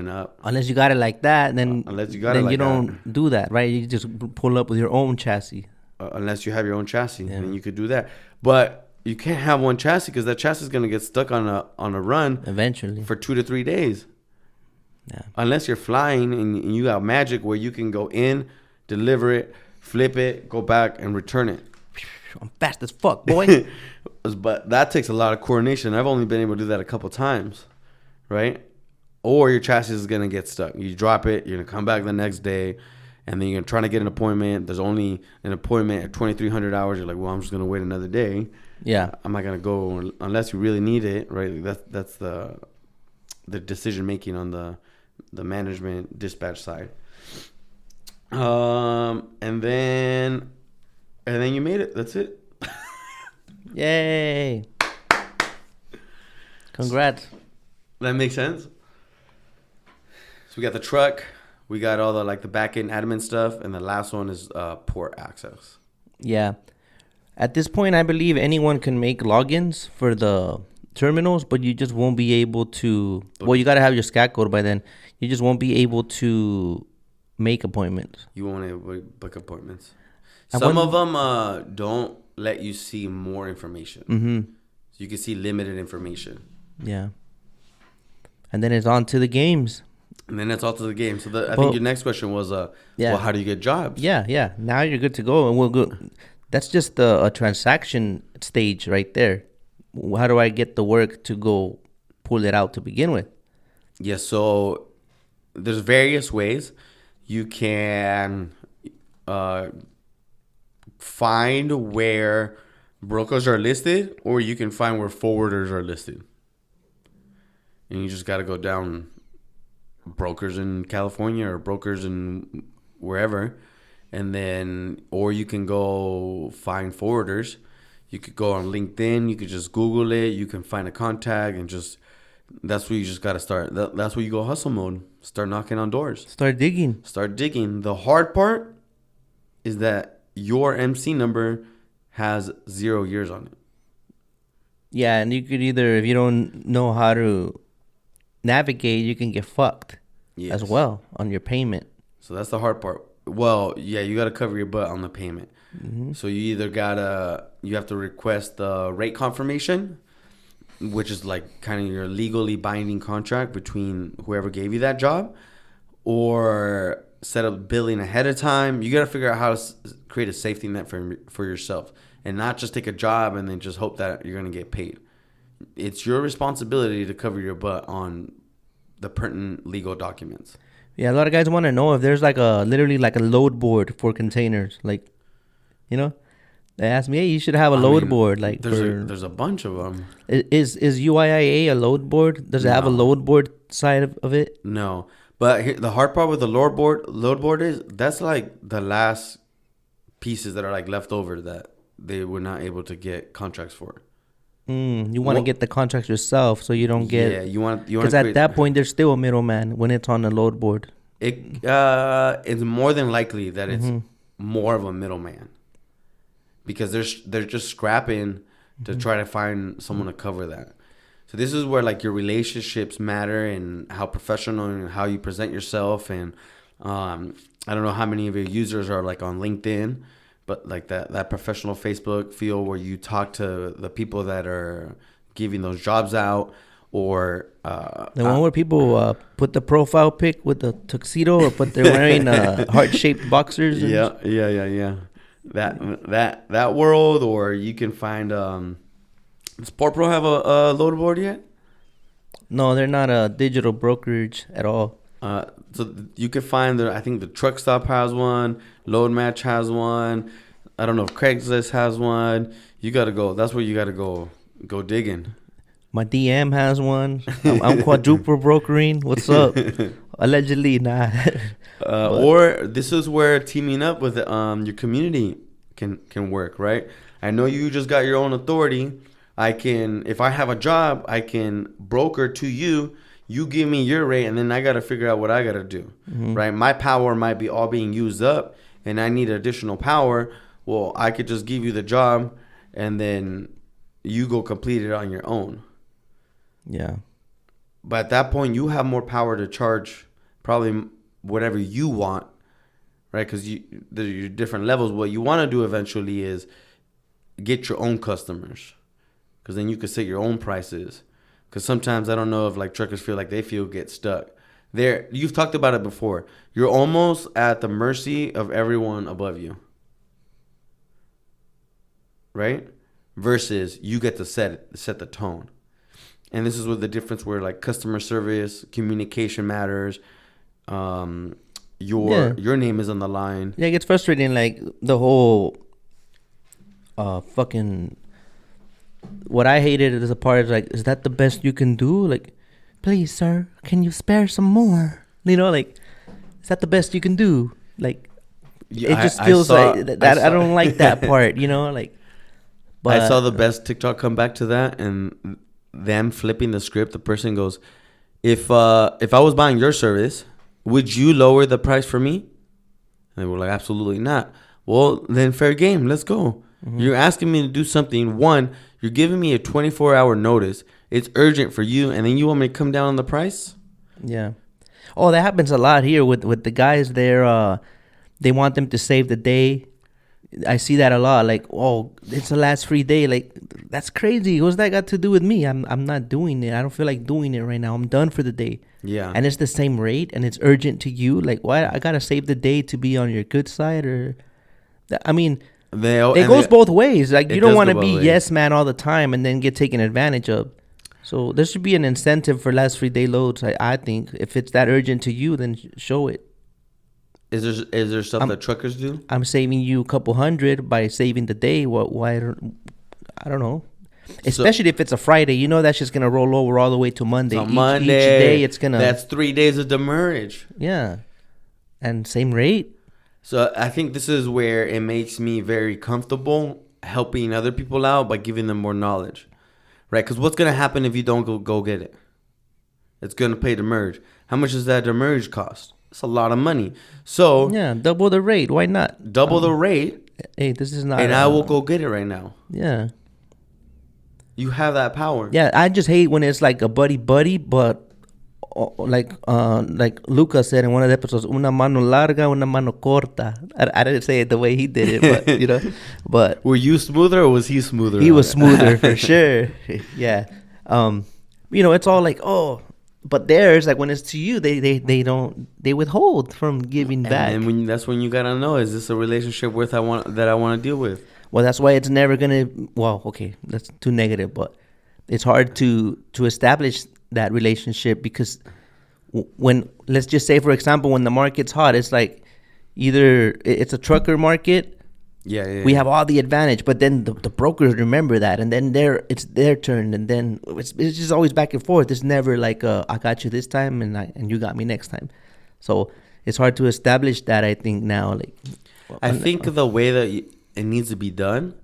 up.
Unless you got it like that, then you don't do that, right? You just pull up with your own chassis.
Unless you have your own chassis, then you could do that. But you can't have one chassis because that chassis is going to get stuck on a run
eventually for
2 to 3 days.
Yeah.
Unless you're flying and you got magic where you can go in, deliver it, flip it, go back and return it.
I'm fast as fuck, boy.
But that takes a lot of coordination. I've only been able to do that a couple times, right? Or your chassis is going to get stuck. You drop it, you're going to come back the next day, and then you're trying to get an appointment. There's only an appointment at 2,300 hours. You're like, well, I'm just going to wait another day.
Yeah.
I'm not going to go unless you really need it, right? That's the decision-making on the management dispatch side. And then you made it. That's it.
Yay. Congrats.
That makes sense? we got the truck, we got all the like the back end admin stuff, and the last one is port access.
Yeah. At this point, I believe anyone can make logins for the terminals, but you just won't be able to. Well, you got to have your SCAT code by then. You just won't be able to make appointments.
You won't be able to book appointments. Some of them don't let you see more information.
Mm-hmm.
So you can see limited information.
Yeah. And then it's on to the games.
And then it's all to the game. So I think your next question was, well, how do you get jobs?
Yeah. Now you're good to go, and we'll go. That's just a transaction stage right there. How do I get the work to go pull it out to begin with?
Yeah, so there's various ways you can find where brokers are listed, or you can find where forwarders are listed. And you just got to go down brokers in California or brokers in wherever. And then, or you can go find forwarders. You could go on LinkedIn. You could just Google it. You can find a contact and just, that's where you just got to start. That's where you go hustle mode. Start knocking on doors.
Start digging.
The hard part is that your MC number has 0 years on it.
Yeah, and you could either, if you don't know how to navigate, you can get fucked as well on your payment.
So that's the hard part. Well, yeah, you got to cover your butt on the payment. Mm-hmm. So you either you have to request the rate confirmation, which is like kind of your legally binding contract between whoever gave you that job, or set up billing ahead of time. You got to figure out how to create a safety net for yourself, and not just take a job and then just hope that you're going to get paid. It's your responsibility to cover your butt on the pertinent legal documents.
Yeah, a lot of guys want to know if there's literally like a load board for containers. Like, they ask me, hey, you should have a load board. Like,
there's a bunch of them.
Is UIIA a load board? Does it have a load board side of it?
No, but the hard part with the load board is that's like the last pieces that are like left over that they were not able to get contracts for.
You want to get the contracts yourself, so you don't get.
Yeah, you want
because at that point there's still a middleman when it's on the load board.
It's more than likely that it's more of a middleman, because they're just scrapping to try to find someone to cover that. So this is where like your relationships matter, and how professional and how you present yourself. And I don't know how many of your users are like on LinkedIn. But like that professional Facebook feel where you talk to the people that are giving those jobs out, or
the one where people put the profile pic with the tuxedo, but they're wearing heart-shaped boxers.
Yeah. That world, or you can find. Does PortPro have a load board yet?
No, they're not a digital brokerage at all.
So you can find I think the Truck Stop has one, Load Match has one. I don't know if Craigslist has one. You gotta go. That's where you gotta go digging.
My DM has one. I'm quadruple brokering. What's up? Allegedly, nah.
Or this is where teaming up with your community can work, right? I know you just got your own authority. If I have a job, I can broker to you. You give me your rate, and then I got to figure out what I got to do, right? My power might be all being used up, and I need additional power. Well, I could just give you the job, and then you go complete it on your own.
Yeah.
But at that point, you have more power to charge probably whatever you want, right? Because there's different levels. What you want to do eventually is get your own customers, because then you can set your own prices. Because sometimes I don't know if like truckers feel like they get stuck. You've talked about it before. You're almost at the mercy of everyone above you, right? Versus you get to set the tone. And this is where the difference where like customer service, communication matters. Your name is on the line.
Yeah, it gets frustrating. Like the whole fucking. What I hated is the part is like, is that the best you can do? Like, please, sir, can you spare some more? Like, is that the best you can do? Like, it just feels like that. I don't like that part, Like, but
I saw the best TikTok come back to that, and them flipping the script. The person goes, if I was buying your service, would you lower the price for me? And they were like, absolutely not. Well, then fair game. Let's go. Mm-hmm. You're asking me to do something. One, you're giving me a 24-hour notice. It's urgent for you, and then you want me to come down on the price?
Yeah. Oh, that happens a lot here with the guys there. They want them to save the day. I see that a lot. Like, oh, it's the last free day. Like, that's crazy. What's that got to do with me? I'm not doing it. I don't feel like doing it right now. I'm done for the day.
Yeah.
And it's the same rate, and it's urgent to you. Like, why I gotta save the day to be on your good side? Or, I mean, it goes both ways. Like, you don't want to be yes man all the time and then get taken advantage of. So there should be an incentive for last free day loads. I think if it's that urgent to you, then show it.
Is there stuff that truckers do?
I'm saving you a couple $100 by saving the day. Why? I don't know. Especially if it's a Friday, you know that's just gonna roll over all the way to Monday. Each day it's gonna.
That's 3 days of demurrage.
Yeah, and same rate.
So I think this is where it makes me very comfortable helping other people out by giving them more knowledge, right? Because what's gonna happen if you don't go get it? It's gonna pay demurrage. How much does that demurrage cost? It's a lot of money. So
yeah, double the rate. Why not?
Double the rate.
Hey, this is not.
And I will go get it right now.
Yeah.
You have that power.
Yeah, I just hate when it's like a buddy, but like Luca said in one of the episodes, una mano larga, una mano corta. I didn't say it the way he did it, but you know. But
were you smoother or was he smoother?
He was smoother for sure. Yeah. You know, it's all like, oh. But theirs, like when it's to you, they withhold from giving back.
And that's when you gotta know: is this a relationship that I want to deal with?
Well, that's why it's never gonna. Well, okay, that's too negative, but it's hard to establish that relationship because when, let's just say, for example, when the market's hot, it's like either it's a trucker market.
Yeah.
We have all the advantage, but then the brokers remember that, and then it's their turn, and then it's just always back and forth. It's never like I got you this time, and you got me next time. So it's hard to establish that. I think now,
I think the way that it needs to be done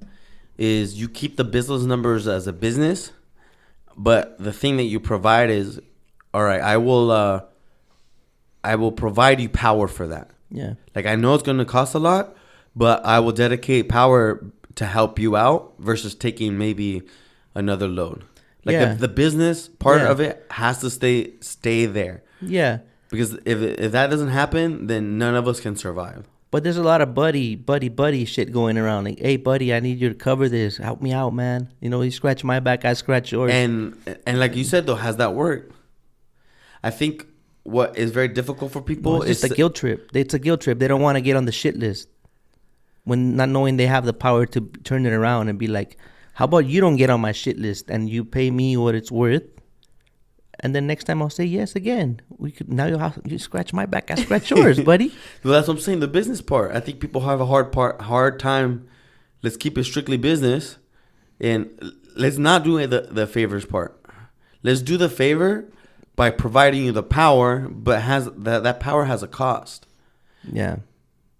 is you keep the business numbers as a business, but the thing that you provide is, all right, I will provide you power for that.
Yeah,
like I know it's going to cost a lot. But I will dedicate power to help you out versus taking maybe another load. Like the business part of it has to stay there.
Yeah.
Because if that doesn't happen, then none of us can survive.
But there's a lot of buddy shit going around. Like, hey, buddy, I need you to cover this. Help me out, man. You know, you scratch my back, I scratch yours.
And like you said, though, has that worked? I think what is very difficult for people
is just a guilt trip. It's a guilt trip. They don't want to get on the shit list. When not knowing they have the power to turn it around and be like, how about you don't get on my shit list and you pay me what it's worth? And then next time I'll say yes again. You scratch my back, I scratch yours, buddy.
Well, that's what I'm saying. The business part. I think people have a hard time. Let's keep it strictly business, and let's not do the favors part. Let's do the favor by providing you the power, but that power has a cost.
Yeah.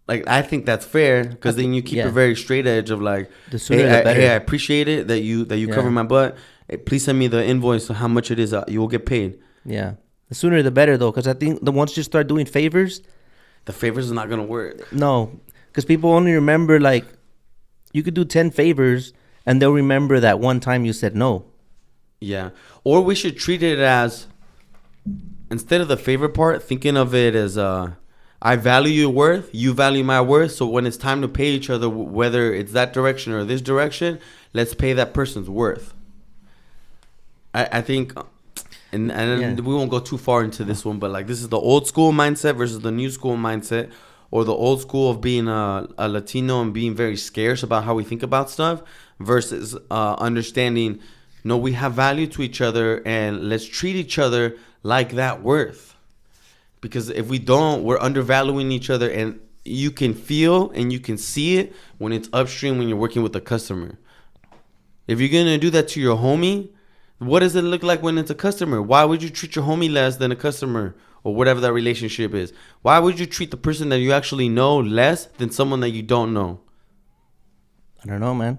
Like, I think that's fair because then you keep a very straight edge of like,
the sooner the better.
Hey, I appreciate it that you cover my butt. Hey, please send me the invoice of how much it is. You will get paid.
Yeah. The sooner the better, though, because I think once you start doing favors,
the favors is not going to work.
No, because people only remember, like, you could do 10 favors and they'll remember that one time you said no.
Yeah. Or we should treat it as, instead of the favor part, thinking of it as I value your worth, you value my worth. So when it's time to pay each other, whether it's that direction or this direction, let's pay that person's worth. I think, and we won't go too far into this one, but like this is the old school mindset versus the new school mindset, or the old school of being a Latino and being very scarce about how we think about stuff versus understanding, no, we have value to each other and let's treat each other like that worth. Because if we don't, we're undervaluing each other, and you can feel and you can see it when it's upstream when you're working with a customer. If you're going to do that to your homie, what does it look like when it's a customer? Why would you treat your homie less than a customer or whatever that relationship is? Why would you treat the person that you actually know less than someone that you don't know?
I don't know, man.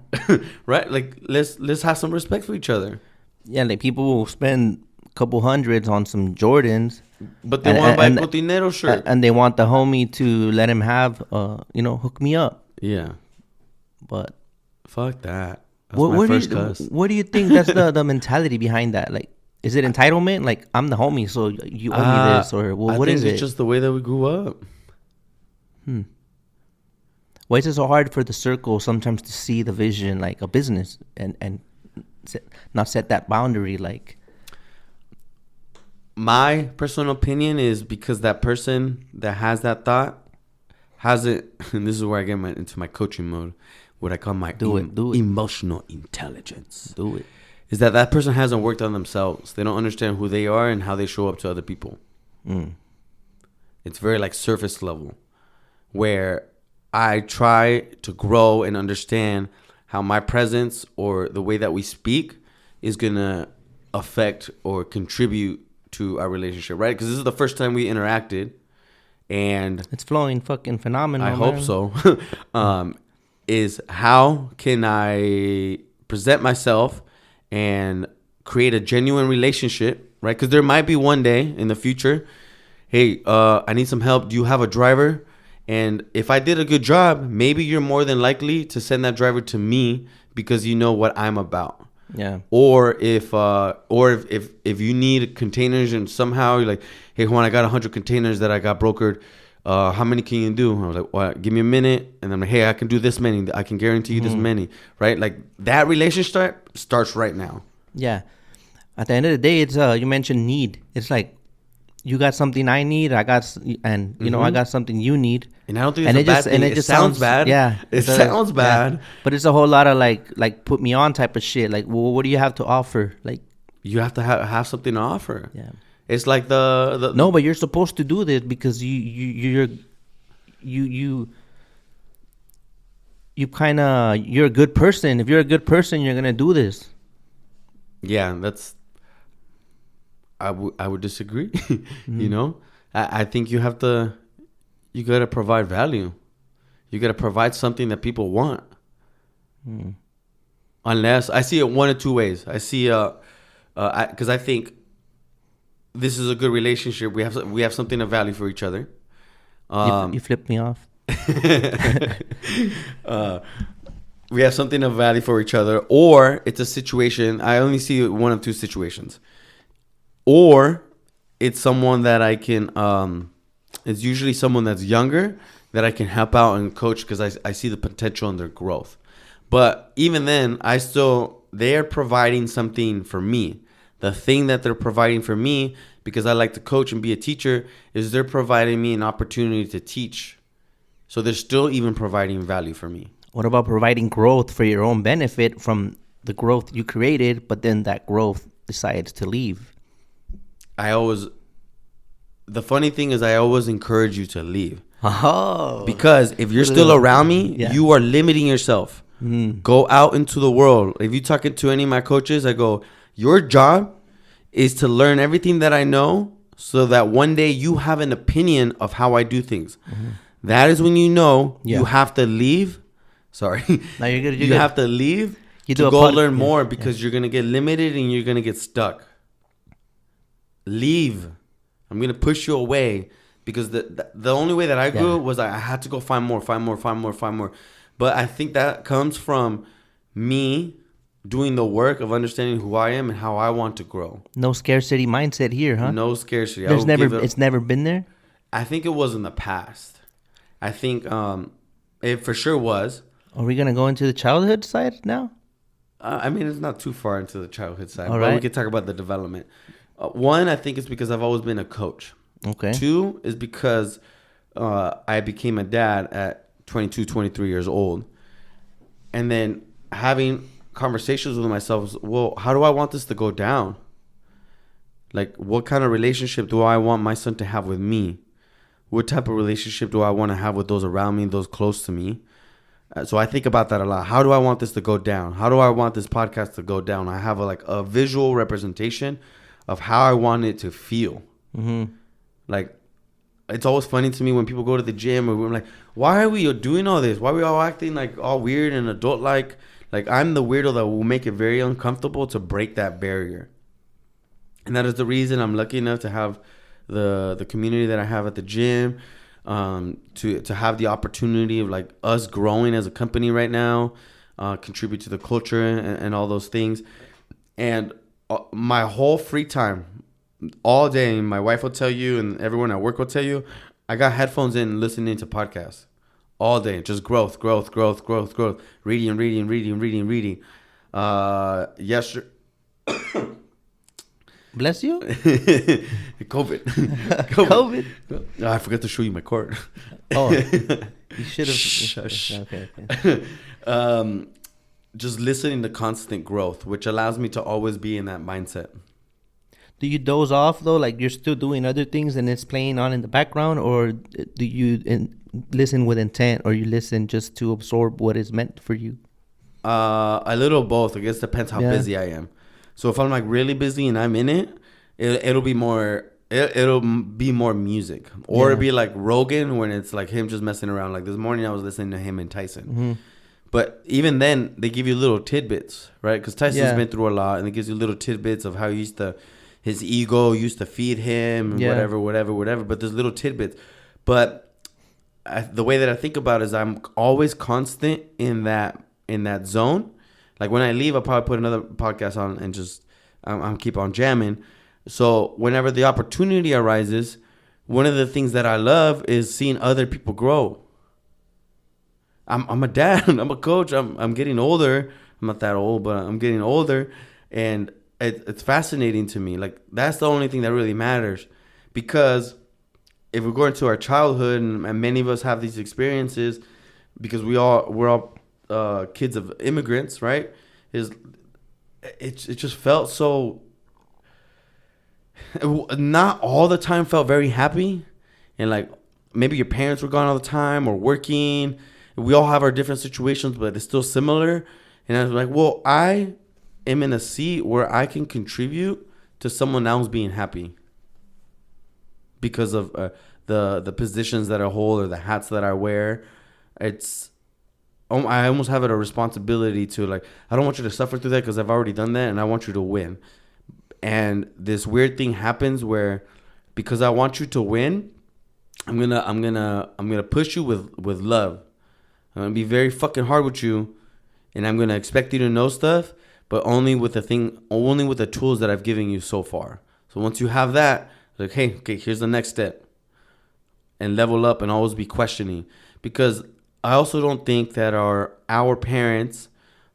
Right? Like, let's have some respect for each other.
Yeah, like people will spend a couple hundreds on some Jordans,
But they want to buy a Kontainero shirt.
And they want the homie to let him have, hook me up.
Yeah.
But
fuck that. That's my first cuss.
What do you think that's the mentality behind that? Like, is it entitlement? Like, I'm the homie, so you owe me this, or what is it?
It's just the way that we grew up.
Why is it so hard for the circle sometimes to see the vision like a business and not set that boundary? Like,
my personal opinion is because that person that has that thought hasn't, and this is where I get into my coaching mode, what I call my emotional intelligence.
Do it.
Is that person hasn't worked on themselves. They don't understand who they are and how they show up to other people. It's very like surface level, where I try to grow and understand how my presence or the way that we speak is going to affect or contribute to our relationship, right? Because this is the first time we interacted, and
it's flowing fucking phenomenal.
I hope so. Is how can I present myself and create a genuine relationship, right? Because there might be one day in the future, hey, I need some help. Do you have a driver? And if I did a good job, maybe you're more than likely to send that driver to me because you know what I'm about.
Yeah.
Or if you need containers and somehow you're like, hey Juan, I got 100 containers that I got brokered. How many can you do? I was like, well, give me a minute. And I'm like, hey, I can do this many. I can guarantee you this many, right? Like that relationship starts right now.
Yeah. At the end of the day, it's you mentioned need. It's like you got something I need. I got something you need.
And I don't think it's a bad thing. It just sounds bad.
Yeah.
It sounds bad.
Yeah. But it's a whole lot of like put me on type of shit. Like, well, what do you have to offer? Like,
you have to have something to offer.
Yeah.
It's like the
no, but you're supposed to do this because you're a good person. If you're a good person, you're gonna do this.
Yeah, I would disagree. You know, I think you gotta provide value. You gotta provide something that people want. Unless I see it one of two ways. I see because I think this is a good relationship. We have something of value for each other.
You flipped me off.
We have something of value for each other, or it's a situation. I only see one of two situations. Or it's someone that I can. It's usually someone that's younger that I can help out and coach because I see the potential in their growth. But even then, they are providing something for me. The thing that they're providing for me, because I like to coach and be a teacher, is they're providing me an opportunity to teach. So they're still even providing value for me.
What about providing growth for your own benefit from the growth you created, but then that growth decides to leave?
The funny thing is I always encourage you to leave.
Oh.
Because if you're still around me, you are limiting yourself. Go out into the world. If you're talking to any of my coaches, I go, your job is to learn everything that I know so that one day you have an opinion of how I do things. That is when you have to leave. Sorry.
No, you're good.
You have to leave to go learn more because you're going to get limited and you're going to get stuck. Leave. I'm going to push you away because the only way that I grew was I had to go find more. But I think that comes from me doing the work of understanding who I am and how I want to grow.
No scarcity mindset here, huh?
No scarcity.
It's never been there?
I think it was in the past. I think it for sure was.
Are we going to go into the childhood side now?
I mean, it's not too far into the childhood side.
All
but
right.
we can talk about the development. One, I think it's because I've always been a coach.
Okay.
Two is because I became a dad at 22, 23 years old. And then having conversations with myself is, well, how do I want this to go down? Like, what kind of relationship do I want my son to have with me? What type of relationship do I want to have with those around me, those close to me? So I think about that a lot. How do I want this to go down? How do I want this podcast to go down? I have a visual representation of how I want it to feel. Like, it's always funny to me when people go to the gym and we're like, why are we doing all this? Why are we all acting like all weird and adult-like? Like, I'm the weirdo that will make it very uncomfortable to break that barrier. And that is the reason I'm lucky enough to have the community that I have at the gym, to have the opportunity of like us growing as a company right now, contribute to the culture and all those things. And my whole free time, all day, my wife will tell you, and everyone at work will tell you, I got headphones in listening to podcasts all day. Just growth. Reading. Yesterday.
Bless you.
COVID.
COVID.
Oh, I forgot to show you my card.
Oh, you should have.
Shush.
Okay.
Just listening to constant growth, which allows me to always be in that mindset.
Do you doze off though? Like you're still doing other things and it's playing on in the background, or do you listen with intent, or you listen just to absorb what is meant for you?
A little both. I guess depends how busy I am. So if I'm like really busy and I'm in it, it'll be more. It'll be more music, or it'll be like Rogan when it's like him just messing around. Like this morning, I was listening to him and Tyson.
Mm-hmm.
But even then, they give you little tidbits, right? Because Tyson's been through a lot, and it gives you little tidbits of how his ego used to feed him, and whatever. But there's little tidbits. But the way that I think about it is I'm always constant in that zone. Like when I leave, I'll probably put another podcast on and just I'm keep on jamming. So whenever the opportunity arises, one of the things that I love is seeing other people grow. I'm a dad. I'm a coach. I'm getting older. I'm not that old, but I'm getting older, and it's fascinating to me. Like that's the only thing that really matters, because if we go into our childhood, and many of us have these experiences, because we're all kids of immigrants, right? It just felt so. Not all the time felt very happy, and like maybe your parents were gone all the time or working. We all have our different situations, but it's still similar. And I was like, well, I am in a seat where I can contribute to someone else being happy because of the positions that I hold or the hats that I wear. I almost have it a responsibility to like, I don't want you to suffer through that because I've already done that, and I want you to win. And this weird thing happens where, because I want you to win, I'm gonna push you with love. I'm going to be very fucking hard with you, and I'm going to expect you to know stuff, but only with the tools that I've given you so far. So once you have that, like, hey, okay, here's the next step. And level up and always be questioning. Because I also don't think that our parents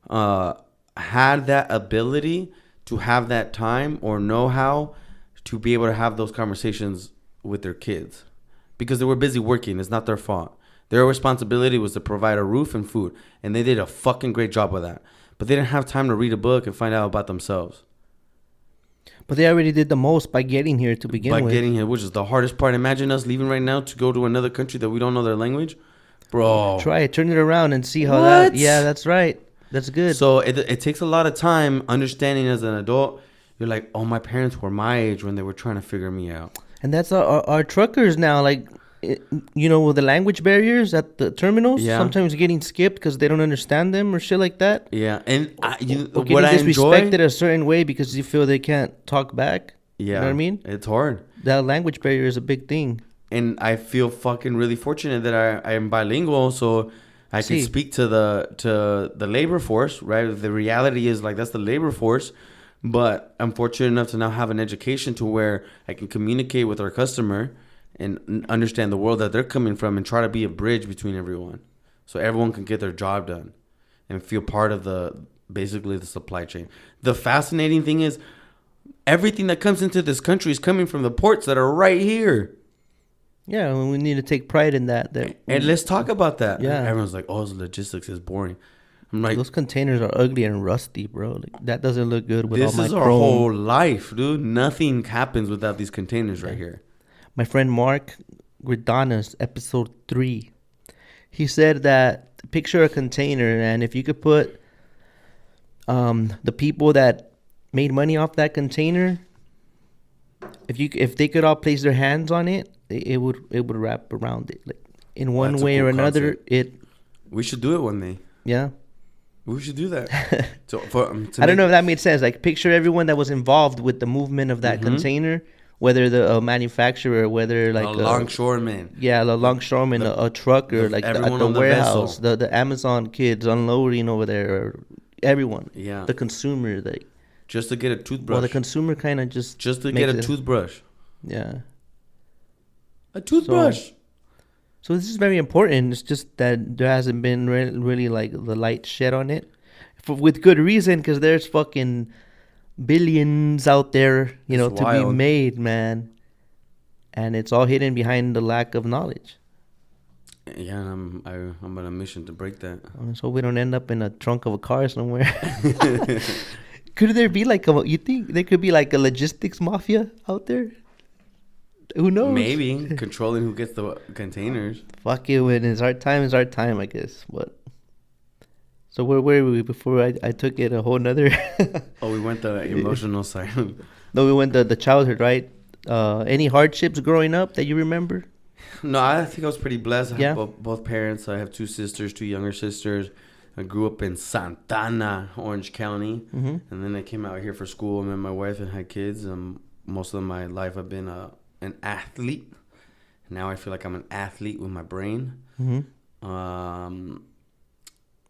had that ability to have that time or know how to be able to have those conversations with their kids. Because they were busy working. It's not their fault. Their responsibility was to provide a roof and food, and they did a fucking great job with that. But they didn't have time to read a book and find out about themselves.
But they already did the most by getting here to begin with.
By getting here, which is the hardest part. Imagine us leaving right now to go to another country that we don't know their language. Bro.
Try it. Turn it around and see how that... Yeah, that's right. That's good.
So it takes a lot of time understanding as an adult. You're like, oh, my parents were my age when they were trying to figure me out.
And that's our truckers now, like... with the language barriers at the terminals, sometimes getting skipped because they don't understand them or shit like that.
Yeah, and
what I disrespected a certain way because you feel they can't talk back. Yeah, you know what I mean?
It's hard.
That language barrier is a big thing.
And I feel fucking really fortunate that I am bilingual, so I can speak to the labor force. Right, the reality is like that's the labor force. But I'm fortunate enough to now have an education to where I can communicate with our customer and understand the world that they're coming from and try to be a bridge between everyone so everyone can get their job done and feel part of basically the supply chain. The fascinating thing is everything that comes into this country is coming from the ports that are right here.
Yeah, we need to take pride in that.
And let's talk about that.
Yeah.
Everyone's like, oh, logistics is boring. I'm like,
those containers are ugly and rusty, bro. Like, that doesn't look good with all my chrome.
This is our whole life, dude. Nothing happens without these containers right here.
My friend Mark Gridana's episode 3, he said that picture a container, and if you could put the people that made money off that container, if they could all place their hands on it, it would wrap around it. Like in one way or another.
We should do it one day.
Yeah.
We should do that.
I don't know if that made sense. Like picture everyone that was involved with the movement of that container. whether the manufacturer, whether like
a longshoreman.
yeah, the longshoreman, a trucker, like at
everyone
the
on the
warehouse,
vessel.
the Amazon kids unloading over there, or everyone,
Yeah.
the consumer, like
Just to get a toothbrush.
well, the consumer kind of just
to
makes
get a
it-
toothbrush.
yeah.
A toothbrush.
So this is very important. It's just that there hasn't been really like the light shed on it, with good reason, because there's fucking billions out there, you know,
It's
to be
wild.
made, man, and it's all hidden behind the lack of knowledge.
Yeah, I'm on a mission to break that.
So we don't end up in a trunk of a car somewhere. Could there be like you think there could be like a logistics mafia out there? Who knows?
Maybe controlling who gets the containers.
Fuck it, when it's our time, I guess. But so where were we before I took it a whole nother?
Oh, we went the emotional side.
No, we went the childhood, right? Any hardships growing up that you remember?
No, I think I was pretty blessed. I
Yeah.
have both parents. I have two sisters, two younger sisters. I grew up in Santana, Orange County,
Mm-hmm.
and then I came out here for school. Met my wife and had kids. Most of my life I've been an athlete. Now I feel like I'm an athlete with my brain.
Mm-hmm.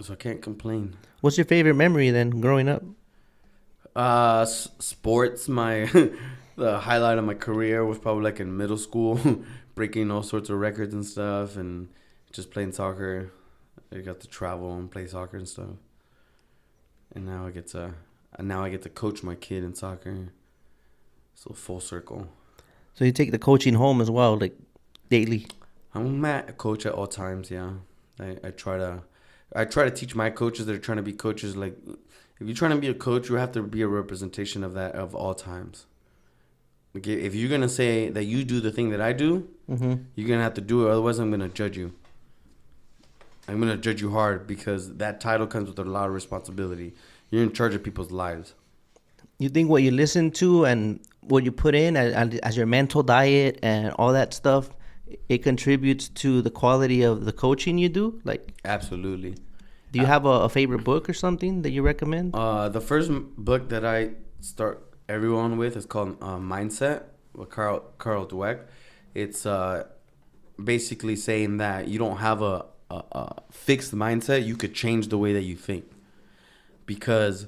So I can't complain.
What's your favorite memory then, growing up?
Sports. My the highlight of my career was probably like in middle school, breaking all sorts of records and stuff, and just playing soccer. I got to travel and play soccer and stuff. And now I get to coach my kid in soccer. So full circle.
So you take the coaching home as well, like daily.
I'm a coach at all times. Yeah, I try to teach my coaches that are trying to be coaches. Like, if you're trying to be a coach, you have to be a representation of that of all times. Like, if you're gonna say that you do the thing that I do,
Mm-hmm.
you're gonna have to do it. Otherwise, I'm gonna judge you. I'm gonna judge you hard because that title comes with a lot of responsibility. You're in charge of people's lives.
You think what you listen to and what you put in as your mental diet and all that stuff, it contributes to the quality of the coaching you do? Like,
Absolutely.
do you have a favorite book or something that you recommend?
The first book that I start everyone with is called Mindset with Carl Dweck. It's basically saying that you don't have a fixed mindset. You could change the way that you think. Because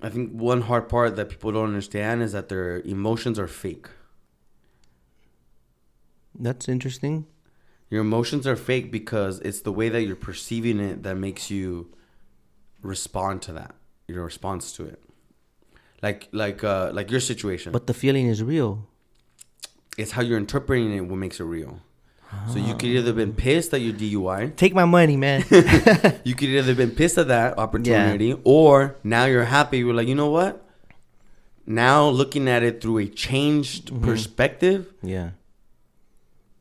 I think one hard part that people don't understand is that their emotions are fake.
That's interesting.
Your emotions are fake because it's the way that you're perceiving it that makes you respond to that. Your response to it. Like your situation.
But the feeling is real.
It's how you're interpreting it what makes it real. So you could either been pissed at your DUI.
Take my money, man.
You could either been pissed at that opportunity, or now you're happy. You're like, you know what? Now looking at it through a changed perspective,
Yeah.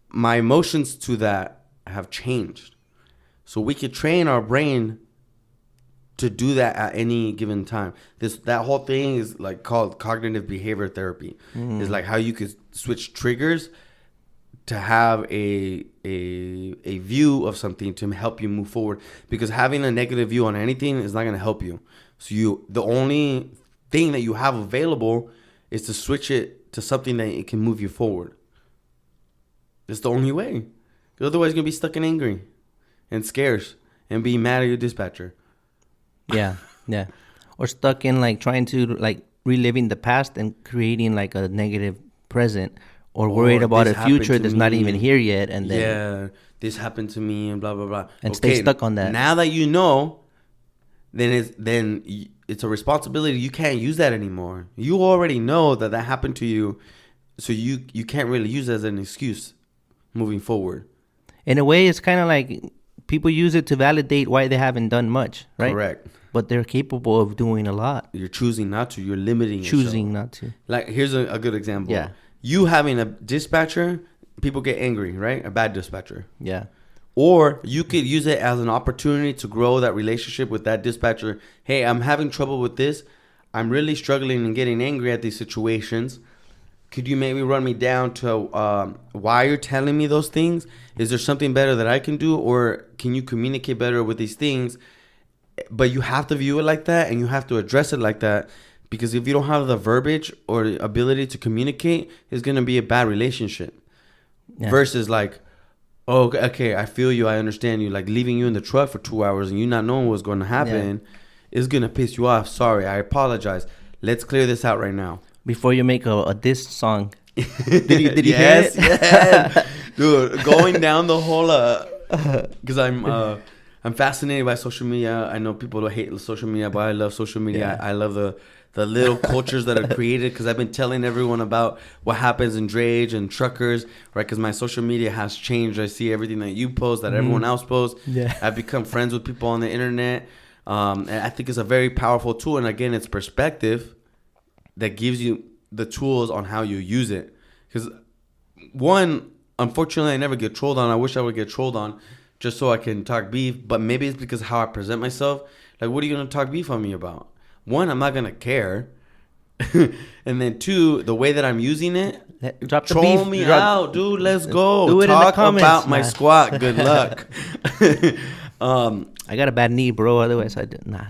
my emotions to that have changed. So we could train our brain to do that at any given time. That whole thing is like called cognitive behavior therapy. It's like how you could switch triggers to have a view of something to help you move forward. Because having a negative view on anything is not going to help you. So the only thing that you have available is to switch it to something that it can move you forward. It's the only way. Because otherwise you're going to be stuck in angry and scarce and being mad at your dispatcher.
Yeah. Yeah. Or stuck in like trying to like reliving the past and creating like a negative present. Or worried about a future that's not even here yet, and then
yeah, this happened to me, and blah blah blah,
and stay stuck on that.
Now that you know, then it's a responsibility. You can't use that anymore. You already know that happened to you, so you can't really use it as an excuse moving forward.
In a way, it's kind of like people use it to validate why they haven't done much, right?
Correct.
But they're capable of doing a lot.
You're choosing not to. You're limiting.
Choosing
yourself.
Not to.
Like, here's a good example.
Yeah.
You having a dispatcher, people get angry, right? A bad dispatcher.
Yeah.
Or you could use it as an opportunity to grow that relationship with that dispatcher. Hey, I'm having trouble with this. I'm really struggling and getting angry at these situations. Could you maybe run me down to why you're telling me those things? Is there something better that I can do? Or can you communicate better with these things? But you have to view it like that, and you have to address it like that Because if you don't have the verbiage or the ability to communicate, it's going to be a bad relationship. Yeah. Versus like, oh, okay, I feel you, I understand you. Like leaving you in the truck for 2 hours and you not knowing what's going to happen is going to piss you off. Sorry, I apologize. Let's clear this out right now.
Before you make a diss song. Did you
yes,
hear it?
Yes. Dude, going down the whole, because I'm fascinated by social media. I know people hate social media, but I love social media. Yeah. I love the little cultures that are created, because I've been telling everyone about what happens in drayage and truckers, right? Because my social media has changed. I see everything that you post, that everyone else posts. Yeah. I've become friends with people on the internet. And I think it's a very powerful tool. And again, it's perspective that gives you the tools on how you use it. Because one, unfortunately, I never get trolled on. I wish I would get trolled on just so I can talk beef. But maybe it's because how I present myself. Like, what are you going to talk beef on me about? One, I'm not going to care. And then two, the way that I'm using it,
drop the
troll
beef,
me out, dude. Let's go.
Do it
talk
in the comments,
about my squat. Good luck.
I got a bad knee, bro. Otherwise, I don't know.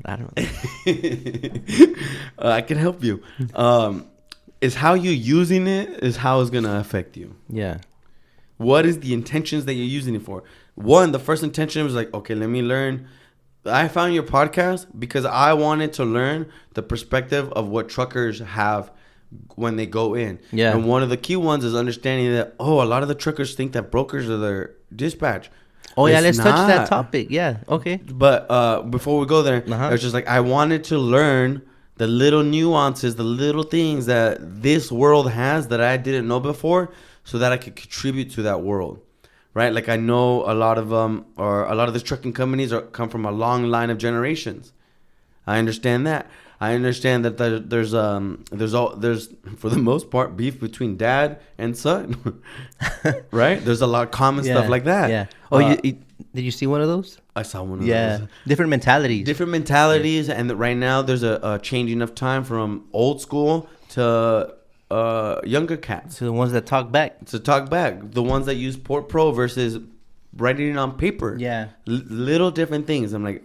I can help you. Is how you using it is how it's going to affect you.
Yeah.
What is the intentions that you're using it for? One, the first intention was like, okay, let me learn. I found your podcast because I wanted to learn the perspective of what truckers have when they go in. Yeah. And one of the key ones is understanding that, a lot of the truckers think that brokers are their dispatch.
Oh, yeah, let's touch that topic. Yeah, okay.
But before we go there, I was just like, I wanted to learn the little nuances, the little things that this world has that I didn't know before, so that I could contribute to that world. Right? Like I know a lot of these trucking companies come from a long line of generations. I understand that. I understand that there's for the most part beef between dad and son. Right? There's a lot of common stuff like that.
Yeah. Oh, did you see one of those?
I saw one of those.
Different mentalities.
And right now there's a changing of time from old school to younger cats.
So the ones that talk back.
The ones that use Port Pro versus writing it on paper.
Yeah.
Little different things. I'm like,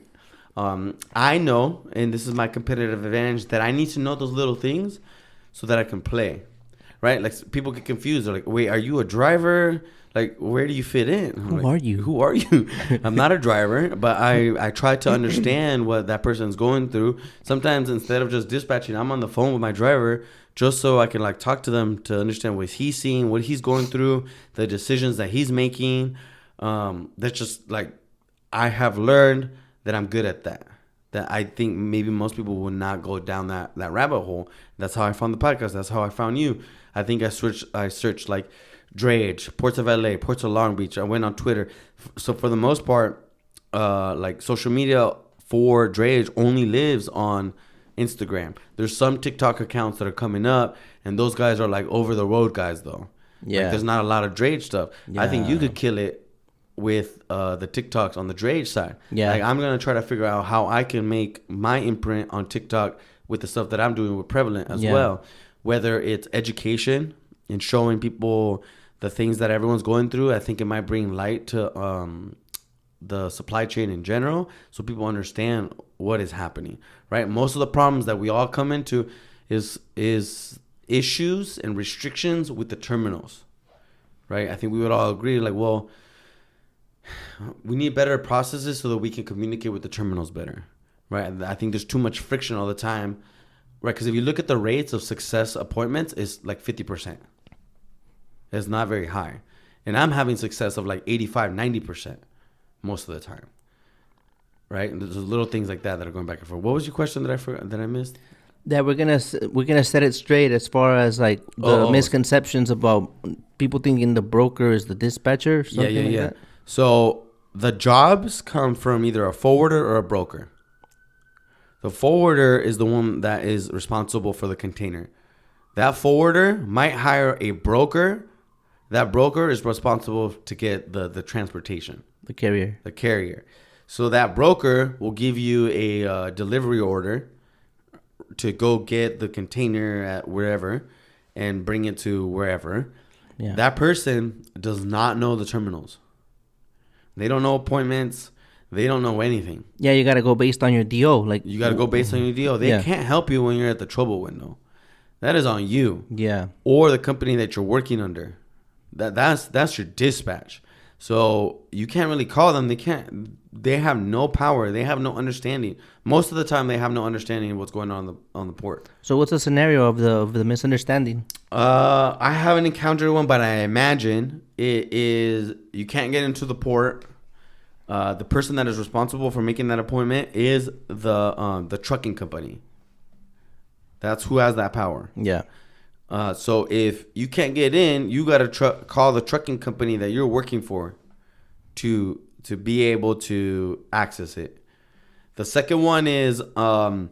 I know, and this is my competitive advantage, that I need to know those little things so that I can play. Right? Like people get confused. They're like, wait, are you a driver? Like, where do you fit in?
Who are
you? I'm not a driver, but I try to understand what that person's going through. Sometimes instead of just dispatching, I'm on the phone with my driver just so I can like talk to them to understand what he's seeing, what he's going through, the decisions that he's making. That's just like, I have learned that I'm good at that. That I think maybe most people would not go down that rabbit hole. That's how I found the podcast. That's how I found you. I think I searched like Drayage, Ports of LA, Ports of Long Beach. I went on Twitter. So for the most part, like social media for Drayage only lives on Instagram. There's some TikTok accounts that are coming up, and those guys are like over the road guys though. Yeah. Like, there's not a lot of Drayage stuff. Yeah. I think you could kill it with the TikToks on the Drayage side. Yeah. Like I'm gonna try to figure out how I can make my imprint on TikTok with the stuff that I'm doing with Prevalent as well. Whether it's education and showing people the things that everyone's going through, I think it might bring light to the supply chain in general, so people understand what is happening. Right? Most of the problems that we all come into is issues and restrictions with the terminals. Right? I think we would all agree, like, well, we need better processes so that we can communicate with the terminals better. Right? I think there's too much friction all the time. Right? Because if you look at the rates of success appointments, it's like 50%. It's not very high. And I'm having success of like 85, 90% most of the time. Right? And there's little things like that are going back and forth. What was your question that I missed?
That we're gonna set it straight as far as like the misconceptions about people thinking the broker is the dispatcher or something like that.
So the jobs come from either a forwarder or a broker. The forwarder is the one that is responsible for the container. That forwarder might hire a broker. That broker is responsible to get the transportation.
The carrier.
So that broker will give you a delivery order to go get the container at wherever and bring it to wherever. Yeah. That person does not know the terminals. They don't know appointments. They don't know anything.
Yeah, you got to go based on your DO. Like
You got to go based on your deal. They
Yeah.
can't help you when you're at the trouble window. That is on you.
Yeah.
Or the company that you're working under. That's your dispatch. So you can't really call them. They have no power. They have no understanding. Most of the time they have no understanding of what's going on the port.
So what's the scenario of the misunderstanding?
I haven't encountered one, but I imagine it is you can't get into the port. The person that is responsible for making that appointment is the trucking company. That's who has that power.
Yeah.
So if you can't get in, you got to call the trucking company that you're working for to be able to access it. The second one is they're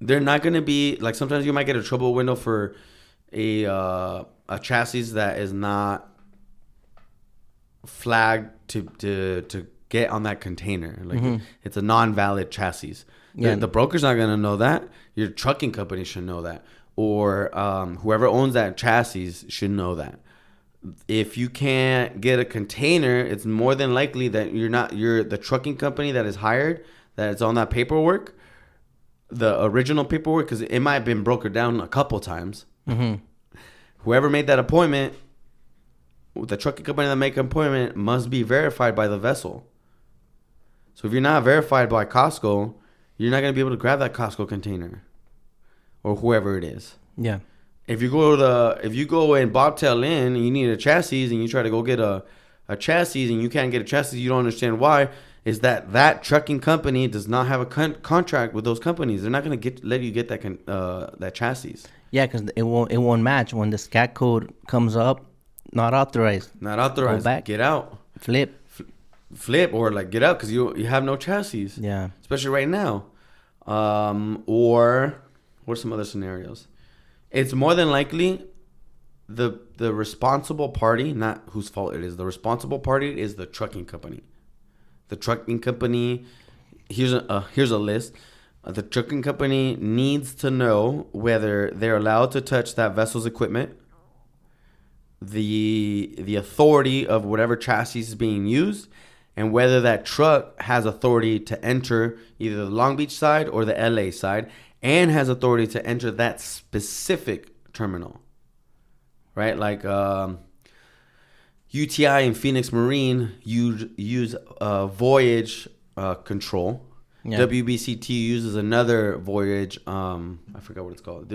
not going to be like sometimes you might get a trouble window for a chassis that is not flagged to get on that container. Like it's a non-valid chassis.
Yeah.
The broker's not going to know that. Your trucking company should know that. Or whoever owns that chassis should know that. If you can't get a container, it's more than likely that you're the trucking company that is hired, that is on that paperwork, the original paperwork, because it might have been brokered down a couple times. Whoever made that appointment, the trucking company that make an appointment must be verified by the vessel. So if you're not verified by Costco, you're not going to be able to grab that Costco container or whoever it is.
Yeah.
If you go and bobtail in and you need a chassis and you try to go get a chassis and you can't get a chassis, you don't understand why, is that trucking company does not have a contract with those companies. They're not going to let you get that chassis.
Yeah, because it won't match when the SCAT code comes up. Not authorized.
Not authorized.
Go back.
Get out.
Flip.
Or like get out because you have no chassis.
Yeah.
Especially right now. Or what are some other scenarios? It's more than likely the responsible party, not whose fault it is. The responsible party is the trucking company. The trucking company, here's a list. The trucking company needs to know whether they're allowed to touch that vessel's equipment, the authority of whatever chassis is being used, and whether that truck has authority to enter either the Long Beach side or the LA side, and has authority to enter that specific terminal. Right? Like UTI and Phoenix Marine use voyage control. Yeah. WBCT uses another voyage. I forgot what it's called.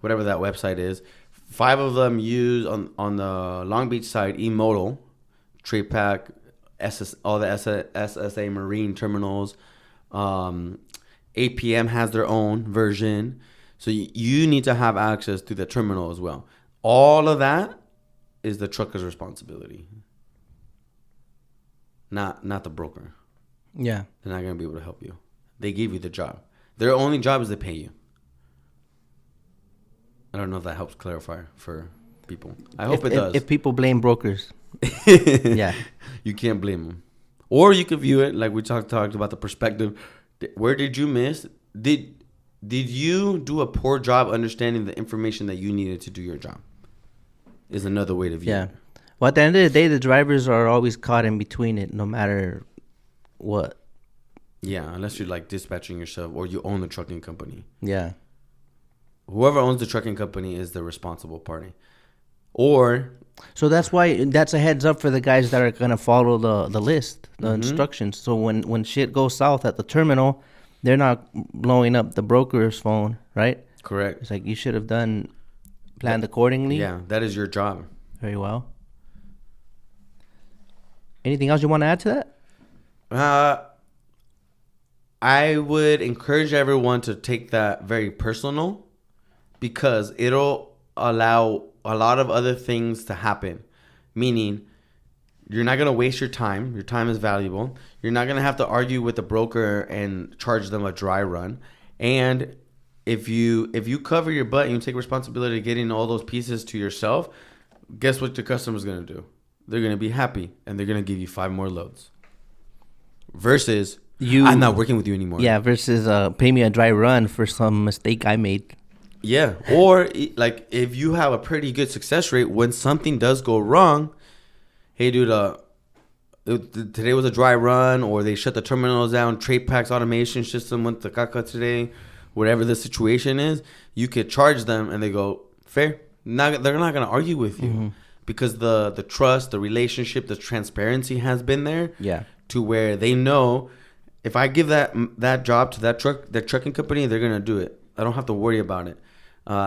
Whatever that website is. 5 of them use on the Long Beach side eModal, TradePack, all the SSA Marine terminals. APM has their own version. So you need to have access to the terminal as well. All of that is the trucker's responsibility, not the broker.
Yeah.
They're not going to be able to help you. They give you the job. Their only job is to pay you. I don't know if that helps clarify for people. I hope it does.
If people blame brokers. Yeah.
You can't blame them. Or you could view it like we talked about the perspective. Where did you miss? Did you do a poor job understanding the information that you needed to do your job? Is another way to view it.
Well, at the end of the day, the drivers are always caught in between it, no matter what.
Yeah, unless you're like dispatching yourself or you own the trucking company.
Yeah.
Whoever owns the trucking company is the responsible party. Or...
So that's why that's a heads up for the guys that are going to follow the list, the instructions. So when shit goes south at the terminal, they're not blowing up the broker's phone, right?
Correct.
It's like you should have planned accordingly.
Yeah, that is your job.
Very well. Anything else you want to add to that?
I would encourage everyone to take that very personal because it'll allow a lot of other things to happen. Meaning, you're not going to waste your time. Your time is valuable. You're not going to have to argue with the broker and charge them a dry run. And if you cover your butt and you take responsibility of getting all those pieces to yourself, guess what your customer's going to do? They're going to be happy and they're going to give you 5 more loads. Versus, I'm not working with you anymore.
Yeah, versus pay me a dry run for some mistake I made.
Yeah, or like if you have a pretty good success rate, when something does go wrong, hey dude, today was a dry run, or they shut the terminals down, trade packs automation system went to caca today, whatever the situation is, you could charge them and they go, fair. They're not going to argue with you because the trust, the relationship, the transparency has been there.
Yeah.
To where they know if I give that job to that trucking company, they're going to do it. I don't have to worry about it.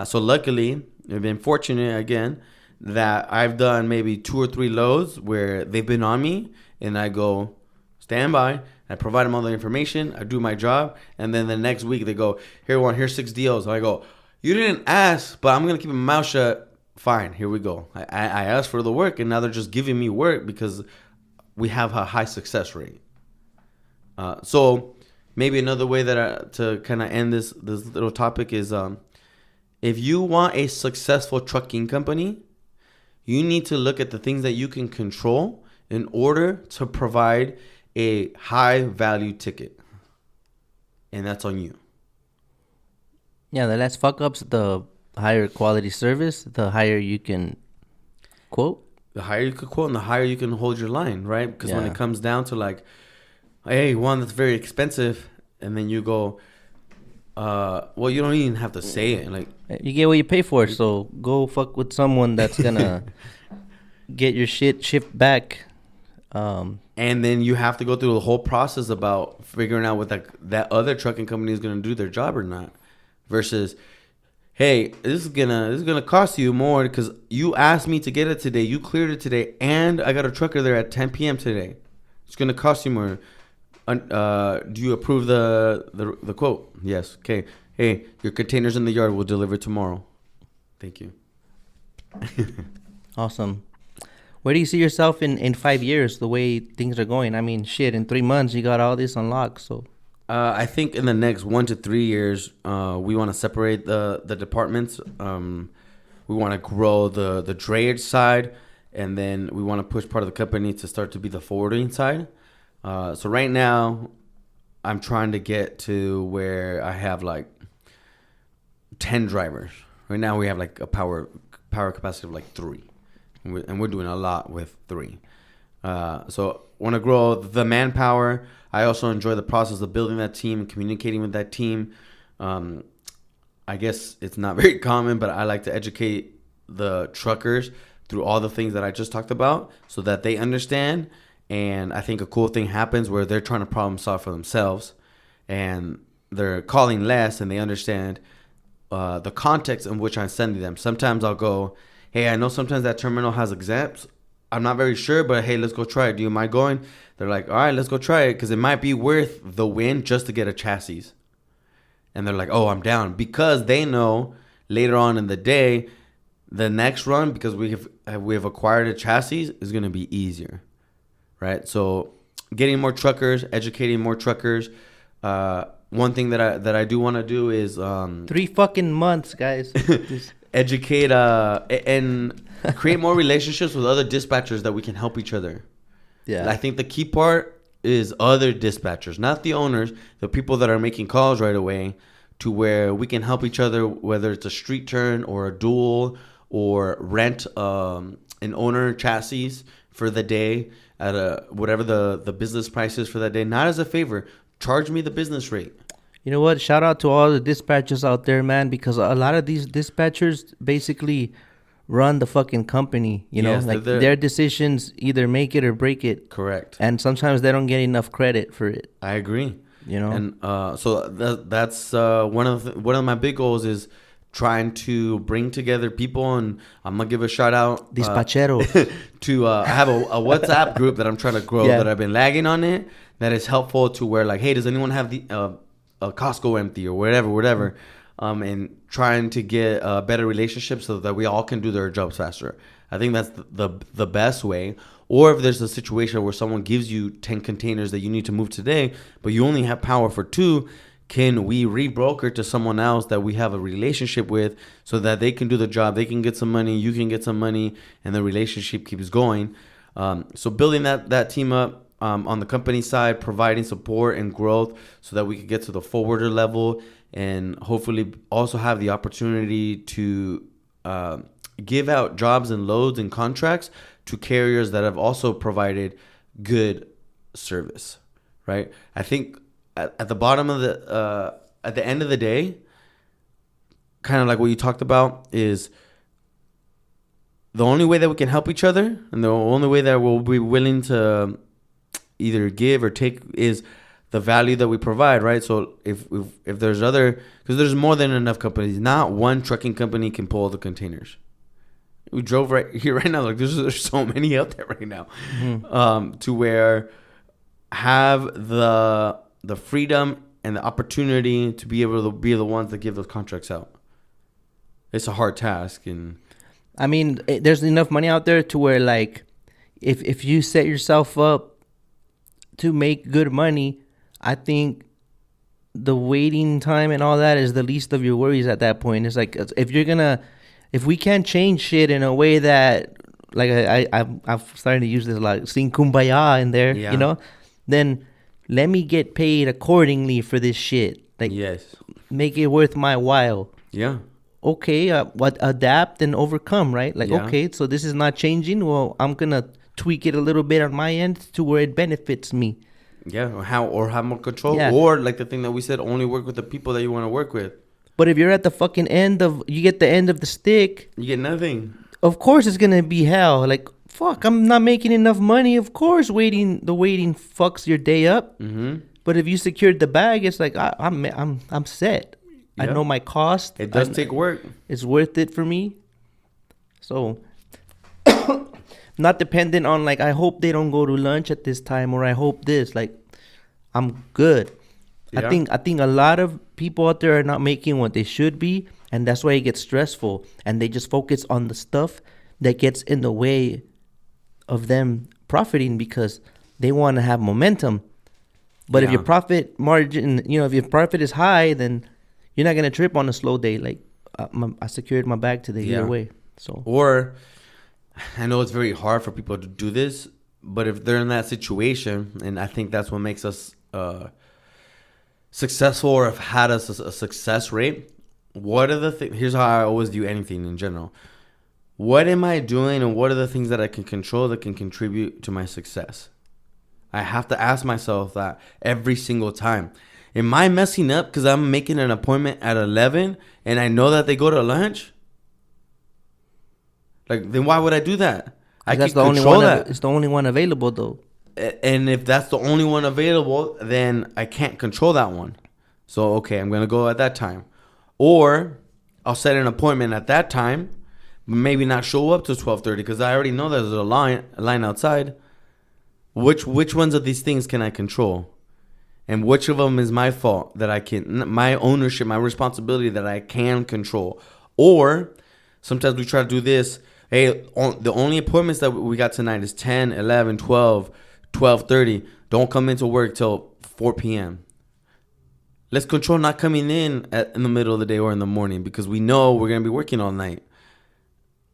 So luckily, I've been fortunate again that I've done maybe 2 or 3 loads where they've been on me, and I go, stand by. I provide them all the information. I do my job, and then the next week they go, here's 6 deals. I go, you didn't ask, but I'm gonna keep my mouth shut. Fine, here we go. I asked for the work, and now they're just giving me work because we have a high success rate. So maybe another way to kind of end this little topic is, if you want a successful trucking company, you need to look at the things that you can control in order to provide a high value ticket. And that's on you.
Yeah, the less fuck ups, the higher quality service, the higher you can quote.
The higher you can quote and the higher you can hold your line, right? Because when it comes down to like, hey, one that's very expensive, and then you go, well, you don't even have to say it. Like,
you get what you pay for, so go fuck with someone that's gonna get your shit shipped back.
And then you have to go through the whole process about figuring out what that other trucking company is gonna do their job or not. Versus, hey, this is gonna cost you more because you asked me to get it today, you cleared it today, and I got a trucker there at 10 p.m. today. It's gonna cost you more. Do you approve the quote? Yes. Okay. Hey, your containers in the yard will deliver tomorrow. Thank you.
Awesome. Where do you see yourself in 5 years, the way things are going? I mean, shit, in 3 months, you got all this unlocked, so.
I think in the next 1 to 3 years, we want to separate the departments. We want to grow the drayage side, and then we want to push part of the company to start to be the forwarding side. So right now, I'm trying to get to where I have like 10 drivers. Right now, we have like a power capacity of like 3, and we're doing a lot with 3. So want to grow the manpower. I also enjoy the process of building that team and communicating with that team. I guess it's not very common, but I like to educate the truckers through all the things that I just talked about so that they understand. And I think a cool thing happens where they're trying to problem solve for themselves and they're calling less and they understand the context in which I'm sending them. Sometimes I'll go, hey, I know sometimes that terminal has exempts. I'm not very sure, but hey, let's go try it. Do you mind going? They're like, all right, let's go try it because it might be worth the win just to get a chassis. And they're like, oh, I'm down, because they know later on in the day, the next run, because we have acquired a chassis, is going to be easier, right? So getting more truckers, educating more truckers. One thing that I do want to do is
3 fucking months, guys.
educate and create more relationships with other dispatchers that we can help each other. Yeah, I think the key part is other dispatchers, not the owners, the people that are making calls right away, to where we can help each other, whether it's a street turn or a dual or rent an owner chassis for the day at whatever the business price is for that day. Not as a favor, charge me the business rate.
You know what? Shout out to all the dispatchers out there, man, because a lot of these dispatchers basically run the fucking company, you know?
Yes,
like their decisions either make it or break it.
Correct.
And sometimes they don't get enough credit for it.
I agree.
You know?
And so that's one of my big goals is trying to bring together people, and I'm gonna give a shout out
Dispatcheros
to I have a WhatsApp group that I'm trying to grow, that I've been lagging on it, that is helpful to where like, hey, does anyone have the a Costco empty or whatever, and trying to get better relationships so that we all can do their jobs faster. I think that's the best way. Or if there's a situation where someone gives you 10 containers that you need to move today, but you only have power for 2, can we rebroker to someone else that we have a relationship with so that they can do the job, they can get some money, you can get some money, and the relationship keeps going. So building that team up on the company side, providing support and growth so that we can get to the forwarder level, and hopefully also have the opportunity to give out jobs and loads and contracts to carriers that have also provided good service, right? I think at the bottom of at the end of the day, kind of like what you talked about, is the only way that we can help each other and the only way that we'll be willing to either give or take is the value that we provide, right? So if there's because there's more than enough companies. Not one trucking company can pull the containers. We drove right here right now. Like there's so many out there right now, to where have the freedom and the opportunity to be able to be the ones that give those contracts out. It's a hard task, and
I mean, there's enough money out there to where, like, if you set yourself up to make good money, I think the waiting time and all that is the least of your worries at that point. It's like, if we can't change shit in a way that, like, I've started to use this, like, sing Kumbaya in there,
Yeah.
you know, then let me get paid accordingly for this shit. Like,
yes,
make it worth my while.
yeah.
Okay, what adapt and overcome, right? Like,
Yeah.
okay, so this is not changing. Well, I'm gonna tweak it a little bit on my end to where it benefits me.
Yeah, or have more control,
Yeah.
or like the thing that we said, only work with the people that you want to work with.
But if you're at the fucking you get the end of the stick,
You get nothing.
of course it's gonna be hell. Like, fuck, I'm not making enough money. Of course, waiting fucks your day up.
Mm-hmm.
But if you secured the bag, it's like I'm set. I
Yeah.
know my cost.
It does take work.
It's worth it for me. So, not dependent on, like, I hope they don't go to lunch at this time, or I hope this. Like, I'm good.
Yeah.
I think a lot of people out there are not making what they should be, and that's why it gets stressful. And they just focus on the stuff that gets in the way of them profiting because they want to have momentum. But if
Yeah.
your profit margin, if your profit is high, then you're not gonna trip on a slow day. Like, I secured my bag today either way. So,
Or, I know it's very hard for people to do this, but if they're in that situation, and I think that's what makes us successful, or have had us a success rate. What are the things? Here's how I always do anything in general. What am I doing, and what are the things that I can control that can contribute to my success? I have to ask myself that every single time. Am I messing up because I'm making an appointment at 11 and I know that they go to lunch? Like, then why would I do that? I
that's
can
the only
control
one.
that.
It's the only one available, though.
And if that's the only one available, then I can't control that one. So, okay, I'm going to go at that time. Or I'll set an appointment at that time, but maybe not show up to 12:30 because I already know there's a line outside. Which ones of these things can I control? And which of them is my fault that I can, my ownership, my responsibility that I can control? Or sometimes we try to do this. Hey, the only appointments that we got tonight is 10, 11, 12, 12:30. Don't come into work till 4 p.m. Let's control not coming in in the middle of the day or in the morning because we know we're going to be working all night.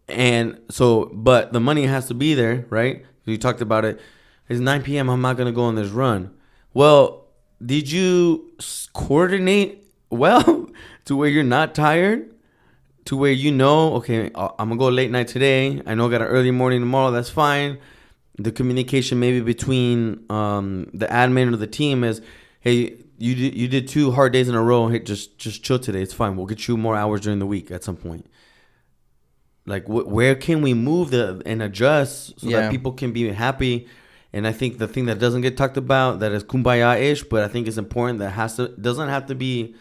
And so, but the money has to be there, right? You talked about it. It's 9 p.m. I'm not going to go on this run. Well, did you coordinate well to where you're not tired? To where okay, I'm going to go late night today. I know I got an early morning tomorrow. That's fine. The communication maybe between the admin or the team is, hey, you did 2 hard days in a row. Hey, just chill today. It's fine. We'll get you more hours during the week at some point. Like, where can we move and adjust so that people can be happy? And I think the thing that doesn't get talked about, that is kumbaya-ish, but I think it's important, doesn't have to be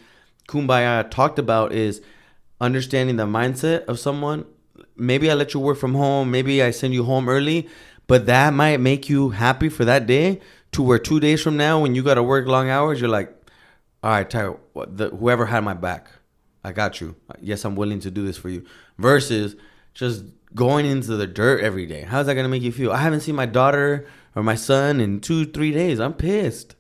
kumbaya talked about, is understanding the mindset of someone. Maybe I let you work from home. Maybe I send you home early. But that might make you happy for that day, to where 2 days from now, when you got to work long hours, you're like, all right, Tyler, whoever had my back, I got you. Yes, I'm willing to do this for you. Versus just going into the dirt every day. How's that going to make you feel? I haven't seen my daughter or my son in 2-3 days. I'm pissed.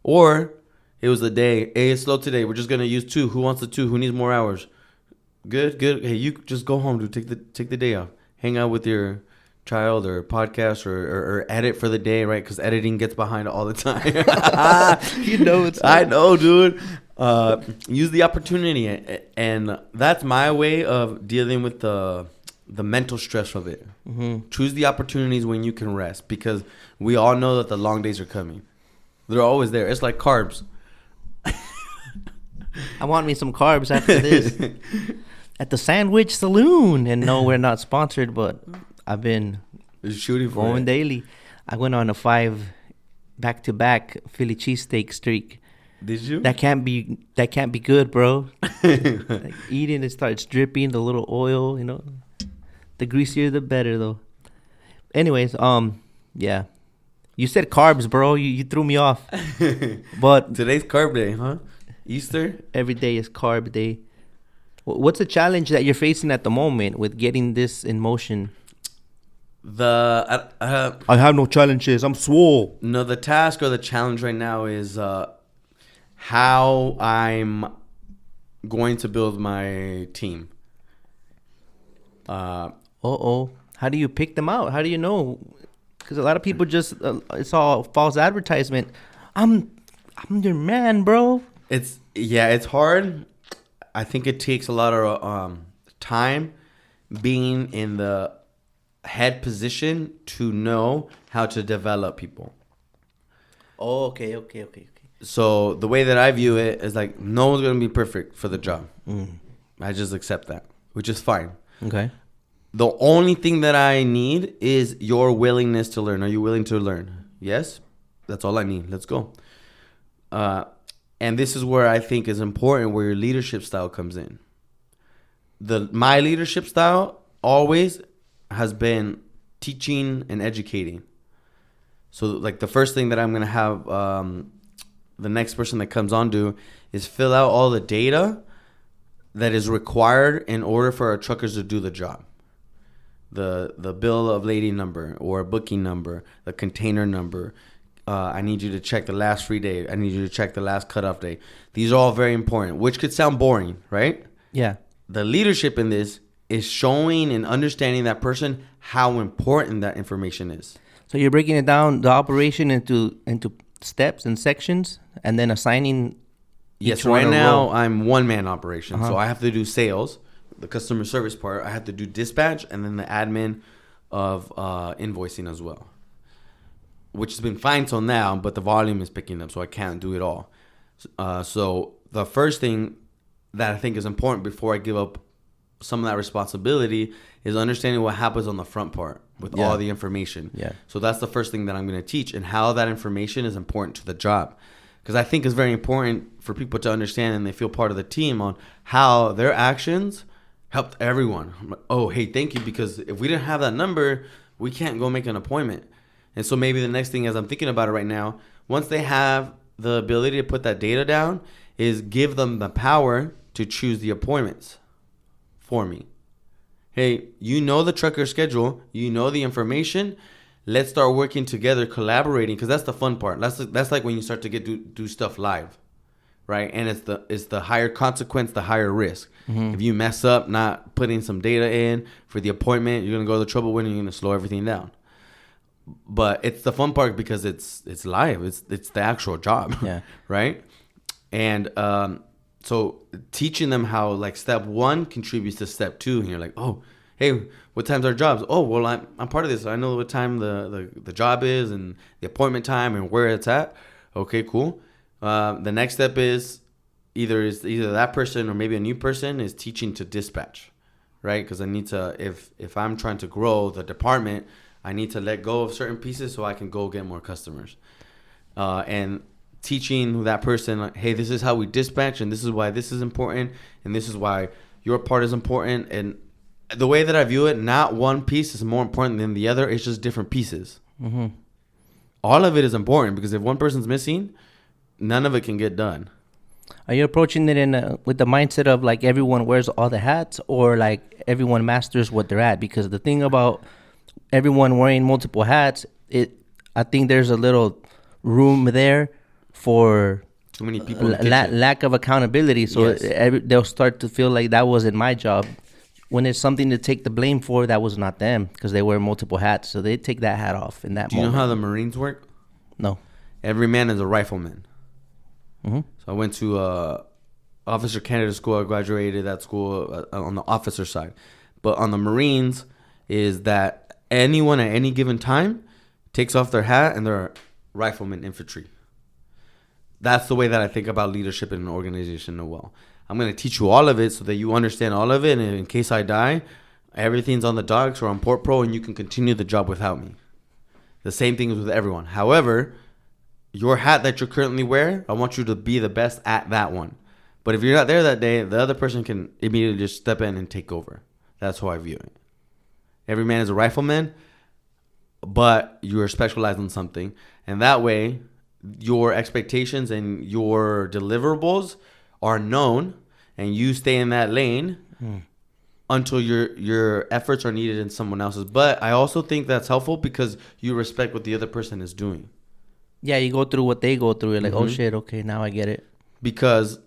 Or it was the day, hey, it's slow today. We're just going to use 2. Who wants the 2? Who needs more hours? Good. Hey, you just go home, dude. Take the day off. Hang out with your child or podcast or edit for the day, right? Because editing gets behind all the time. I know, dude. Use the opportunity. And that's my way of dealing with the the mental stress of it. Choose the opportunities when you can rest, because we all know that the long days are coming. They're always there. It's like carbs.
I want me some carbs after this. At the Sandwich Saloon. And no, we're not sponsored, but I've been
shooting for
going
it.
daily. I went on a 5 back-to-back Philly cheesesteak streak.
Did you?
That can't be good, bro. Like eating, it starts dripping, the little oil, you know. The greasier the better, though. Anyways, yeah. You said carbs, bro. You threw me off. But
today's carb day, huh? Easter?
Every day is carb day. What's the challenge that you're facing at the moment with getting this in motion?
I
have no challenges. I'm swole.
No, the task or the challenge right now is how I'm going to build my team.
How do you pick them out? How do you know? Because a lot of people just it's all false advertisement. I'm your man, bro.
It's hard. I think it takes a lot of time being in the head position to know how to develop people.
Oh, okay.
So the way that I view it is like, no one's going to be perfect for the job. I just accept that, which is fine.
Okay.
The only thing that I need is your willingness to learn. Are you willing to learn? Yes. That's all I need. Let's go. And this is where I think is important, where your leadership style comes in. My leadership style always has been teaching and educating. So like the first thing that I'm going to have the next person that comes on do is fill out all the data that is required in order for our truckers to do the job. The bill of lading number or booking number, the container number. I need you to check the last free day. I need you to check the last cutoff day. These are all very important, which could sound boring, right?
Yeah.
The leadership in this is showing and understanding that person how important that information is.
So you're breaking it down, the operation into steps and sections, and then assigning.
Yes, right now I'm one-man operation. So I have to do sales, the customer service part. I have to do dispatch, and then the admin of invoicing as well, which has been fine till now, but the volume is picking up, so I can't do it all. So the first thing that I think is important before I give up some of that responsibility is understanding what happens on the front part with all the information.
Yeah.
So that's the first thing that I'm going to teach, and how that information is important to the job. Because I think it's very important for people to understand, and they feel part of the team, on how their actions helped everyone. I'm like, oh, hey, thank you, because if we didn't have that number, we can't go make an appointment. And so maybe the next thing, as I'm thinking about it right now, once they have the ability to put that data down, is give them the power to choose the appointments for me. Hey, you know the trucker schedule, you know the information. Let's start working together, collaborating, because that's the fun part. That's like when you start to do stuff live, right? And it's the higher consequence, the higher risk. If you mess up not putting some data in for the appointment, you're gonna go to trouble when you're gonna slow everything down. But it's the fun part because it's live. It's the actual job, right? And so teaching them how, like, step 1 contributes to step 2, and you're like, oh, hey, what time's our jobs? Oh, well, I'm part of this. I know what time the job is and the appointment time and where it's at. Okay, cool. The next step is either that person or maybe a new person is teaching to dispatch, right? Because I need to, if I'm trying to grow the department, I need to let go of certain pieces so I can go get more customers. And teaching that person, like, hey, this is how we dispatch, and this is why this is important, and this is why your part is important. And the way that I view it, not one piece is more important than the other. It's just different pieces. All of it is important, because if one person's missing, none of it can get done.
Are you approaching it with the mindset of like everyone wears all the hats, or like everyone masters what they're at? Because the thing about everyone wearing multiple hats, I think there's a little room there for
too many people
lack of accountability. So they'll start to feel like that wasn't my job, when it's something to take the blame for. That was not them, because they wear multiple hats, so they take that hat off in that moment.
Do you know how the Marines work?
No.
Every man is a rifleman. So I went to officer candidate school. I graduated that school on the officer side. But on the Marines is that anyone at any given time takes off their hat and they're rifleman infantry. That's the way that I think about leadership in an organization. Well, I'm going to teach you all of it so that you understand all of it. And in case I die, everything's on the docks or on Port Pro and you can continue the job without me. The same thing is with everyone. However, your hat that you're currently wearing, I want you to be the best at that one. But if you're not there that day, the other person can immediately just step in and take over. That's how I view it. Every man is a rifleman, but you're specialized in something. And that way, your expectations and your deliverables are known, and you stay in that lane until your efforts are needed in someone else's. But I also think that's helpful because you respect what the other person is doing.
Yeah, you go through what they go through. You're like, oh shit, okay, now I get it.
Because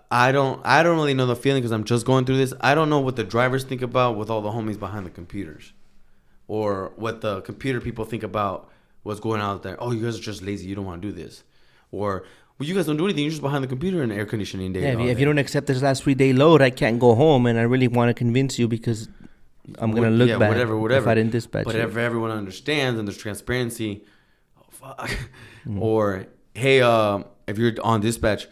I don't really know the feeling because I'm just going through this. I don't know what the drivers think about with all the homies behind the computers, or what the computer people think about what's going on out there. Oh, you guys are just lazy. You don't want to do this, or well, you guys don't do anything. You're just behind the computer in air conditioning day.
Yeah, if you don't accept this last 3-day load, I can't go home, and I really want to convince you because I'm gonna look bad.
Whatever.
If I didn't dispatch.
But if everyone understands and there's transparency, or hey, if you're on dispatch,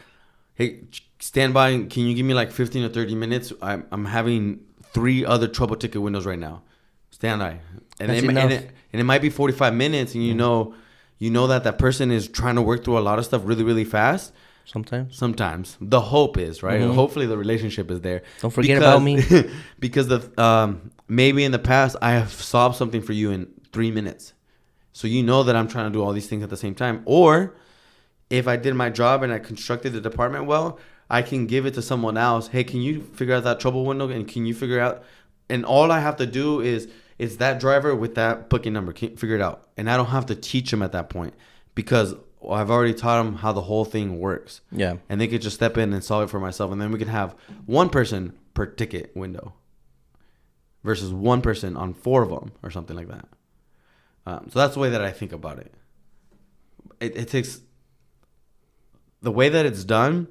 hey, stand by. Can you give me like 15 or 30 minutes? I'm having 3 other trouble ticket windows right now. Stand by. And it might be 45 minutes, and you know that person is trying to work through a lot of stuff really, really fast. Sometimes. The hope is, right? Hopefully the relationship is there.
Don't forget about me.
Because maybe in the past I have solved something for you in 3 minutes. So you know that I'm trying to do all these things at the same time. Or if I did my job and I constructed the department well, I can give it to someone else. Hey, can you figure out that trouble window? And can you figure out? And all I have to do is that driver with that booking number. Can figure it out. And I don't have to teach them at that point because I've already taught them how the whole thing works.
Yeah.
And they could just step in and solve it for myself. And then we can have one person per ticket window versus one person on 4 of them or something like that. So that's the way that I think about it. It takes the way that it's done.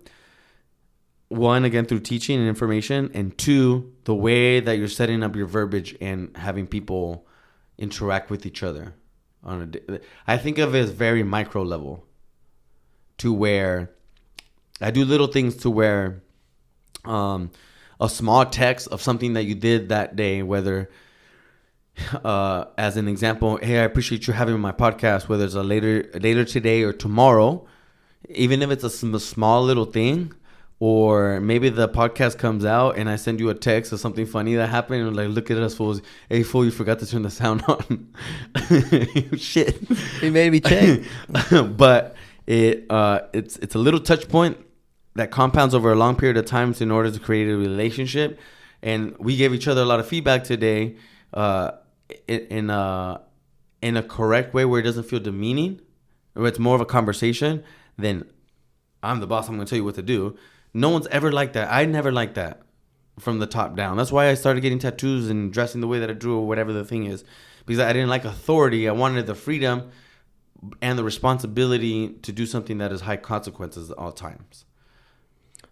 1, again, through teaching and information, and 2, the way that you're setting up your verbiage and having people interact with each other on I think of it as very micro level, to where I do little things to where a small text of something that you did that day, whether as an example, hey, I appreciate you having my podcast, whether it's a later today or tomorrow, even if it's a small little thing. Or maybe the podcast comes out and I send you a text of something funny that happened and like, look at us fools. Hey fool, you forgot to turn the sound on. Shit.
It made me check.
But it's a little touch point that compounds over a long period of time in order to create a relationship. And we gave each other a lot of feedback today in a correct way where it doesn't feel demeaning, or it's more of a conversation than I'm the boss, I'm going to tell you what to do. No one's ever like that. I never liked that from the top down. That's why I started getting tattoos and dressing the way that I drew or whatever the thing is. Because I didn't like authority. I wanted the freedom and the responsibility to do something that is high consequences at all times.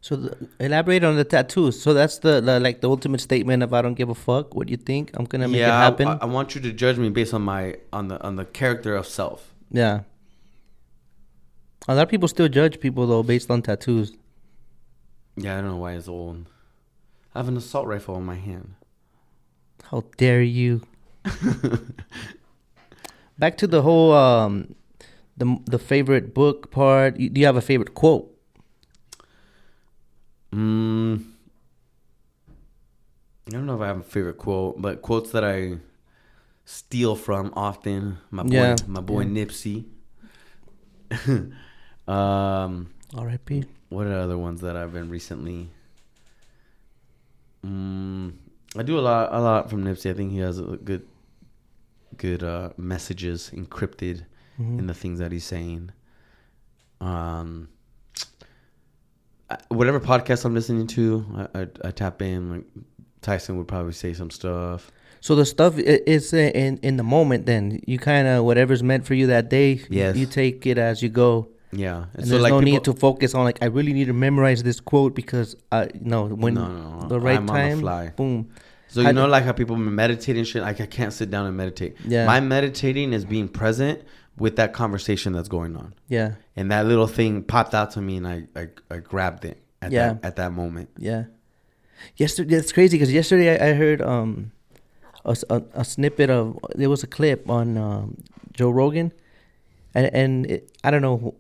So elaborate on the tattoos. So that's the ultimate statement of I don't give a fuck. What do you think? I'm going to make it happen.
I want you to judge me based on the character of self.
Yeah. A lot of people still judge people, though, based on tattoos.
Yeah, I don't know why it's old. I have an assault rifle in my hand.
How dare you? Back to the whole, the favorite book part. Do you have a favorite quote?
I don't know if I have a favorite quote, but quotes that I steal from often. My boy Nipsey.
R.I.P.
What are other ones that I've been recently? I do a lot from Nipsey. I think he has a good messages encrypted in the things that he's saying. Whatever podcast I'm listening to, I tap in. Like Tyson would probably say some stuff.
So the stuff is in the moment. Then you kind of whatever's meant for you that day.
Yes.
You take it as you go.
Yeah,
and there's no need to focus on like I really need to memorize this quote because the right
I'm
time,
on the fly.
Boom.
So you know, like how people meditate and shit. Like I can't sit down and meditate.
Yeah.
My meditating is being present with that conversation that's going on.
Yeah.
And that little thing popped out to me, and I grabbed it at that moment.
Yeah. Yesterday, that's crazy because yesterday I heard a snippet of, there was a clip on Joe Rogan, and I don't know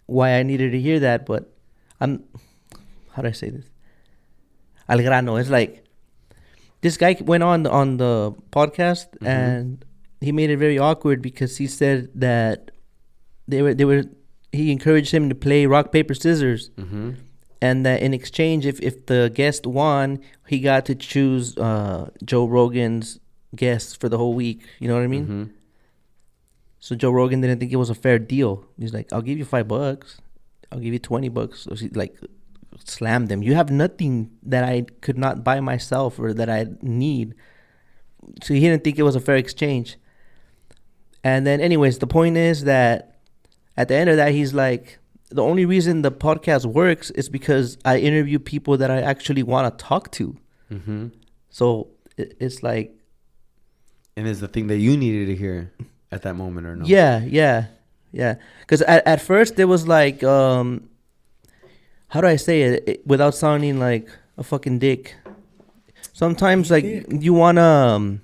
why I needed to hear that, but how do I say this? Al grano. It's like this guy went on the podcast, mm-hmm. and he made it very awkward because he said that he encouraged him to play rock paper scissors, mm-hmm. and that in exchange, if the guest won, he got to choose Joe Rogan's guests for the whole week. You know what I mean? Mm-hmm. So Joe Rogan didn't think it was a fair deal. He's like, "I'll give you $5. I'll give you $20." So he like slammed them. You have nothing that I could not buy myself or that I need. So he didn't think it was a fair exchange. And then, anyways, the point is that at the end of that, he's like, the only reason the podcast works is because I interview people that I actually want to talk to. Mm-hmm. So it's like,
and is the thing that you needed to hear at that moment or no?
Yeah. Because at first it was like, how do I say it without sounding like a fucking dick? Sometimes like you wanna,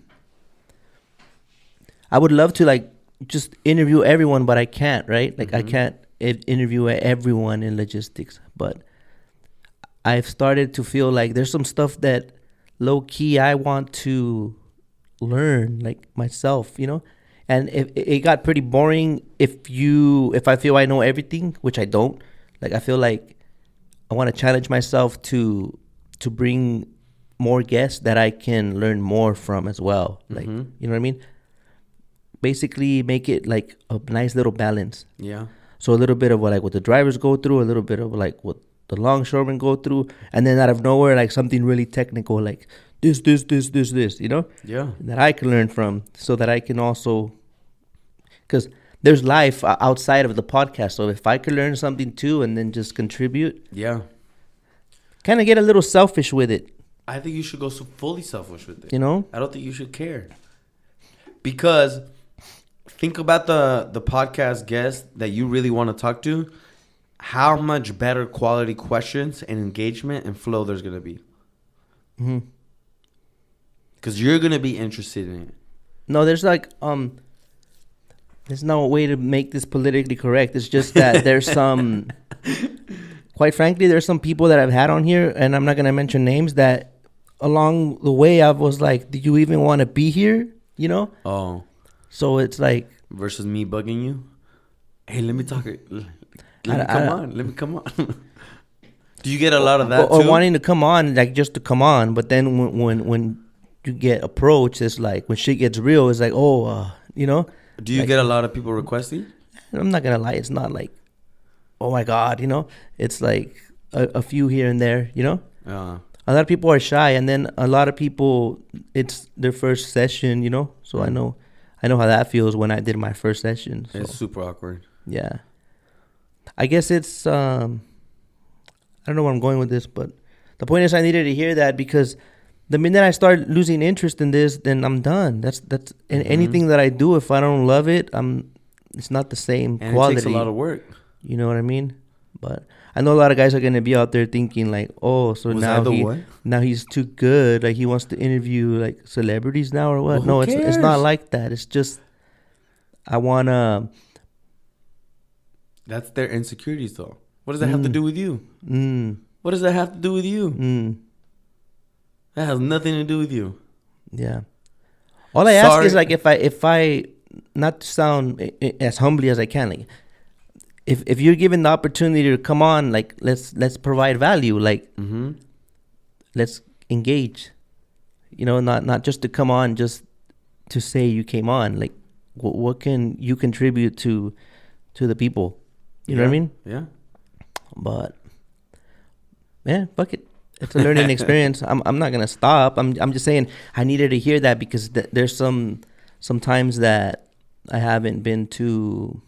I would love to like just interview everyone, but I can't, right? Like I can't interview everyone in logistics, but I've started to feel like there's some stuff that low key I want to learn, like myself, you know. And if it got pretty boring if I feel I know everything, which I don't. Like I feel like I want to challenge myself to bring more guests that I can learn more from as well. Like, you know what I mean? Basically make it like a nice little balance. Yeah. So a little bit of what the drivers go through, a little bit of like what the longshoremen go through, and then out of nowhere, like something really technical, like this, you know? Yeah. That I can learn from, so that I can also, because there's life outside of the podcast. So if I could learn something too and then just contribute. Yeah. Kind of get a little selfish with it.
I think you should go fully selfish with it.
You know?
I don't think you should care. Because think about the podcast guest that you really want to talk to. How much better quality questions and engagement and flow there's going to be. Mm-hmm. Because you're going to be interested in it.
No, there's like, there's no way to make this politically correct. It's just that there's some, quite frankly, there's some people that I've had on here, and I'm not going to mention names, that along the way I was like, do you even want to be here? You know? Oh. So it's like.
Versus me bugging you. Hey, let me talk. Let me come on. Do you get a lot of that
or
too?
Wanting to come on, like just to come on, but then when you get approached, it's like when shit gets real, it's like, you know.
Do you
like,
get a lot of people requesting?
I'm not gonna lie, it's not like, oh my god, you know. It's like a few here and there, you know. A lot of people are shy, and then a lot of people, it's their first session, you know. So I know how that feels when I did my first session. So.
It's super awkward.
Yeah. I guess it's, I don't know where I'm going with this, but the point is I needed to hear that, because the minute I start losing interest in this, then I'm done. That's and anything that I do, if I don't love it, it's not the same
and
quality.
It takes a lot of work.
You know what I mean? But I know a lot of guys are going to be out there thinking like, oh, so now he's too good. Like he wants to interview like celebrities now or what?
Well,
no, it's not like that. It's just I want to.
That's their insecurities, though. What does that have to do with you? What does that have to do with you? That has nothing to do with you.
Yeah. All I ask is like if I not to sound as humbly as I can, like if you're given the opportunity to come on, like let's provide value, like let's engage. You know, not just to come on just to say you came on. Like what can you contribute to the people? You know what I mean? Yeah. But yeah, fuck it. It's a learning experience. I'm not gonna stop. I'm just saying I needed to hear that, because there's some times that I haven't been too.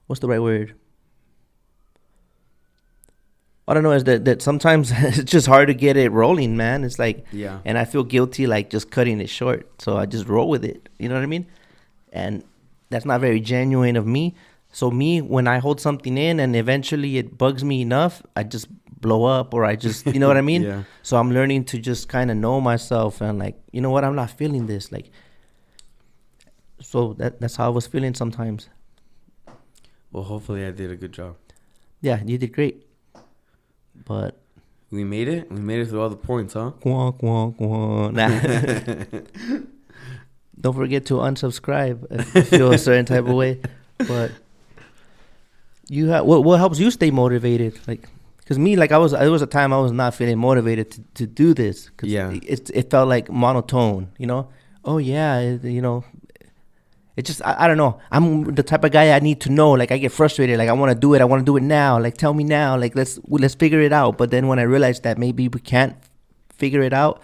What's the right word? All I know is that sometimes it's just hard to get it rolling, man. It's like,
Yeah.
and I feel guilty like just cutting it short. So I just roll with it. You know what I mean? And that's not very genuine of me. So me, when I hold something in and eventually it bugs me enough, I just blow up, or I just, you know what I mean?
Yeah.
So I'm learning to just kind of know myself and like, you know what? I'm not feeling this. Like, so that's how I was feeling sometimes.
Well, hopefully I did a good job.
Yeah, you did great. But
We made it. We made it through all the points, huh?
quack, quack, quack. Nah. Don't forget to unsubscribe if you feel a certain type of way. But you have what helps you stay motivated? Like, because me, like it was a time I was not feeling motivated to do this. Cause
Yeah.
it felt like monotone. You know. Oh yeah, you know. It just I don't know. I'm the type of guy I need to know. Like I get frustrated. Like I want to do it. I want to do it now. Like tell me now. Like let's figure it out. But then when I realized that maybe we can't figure it out,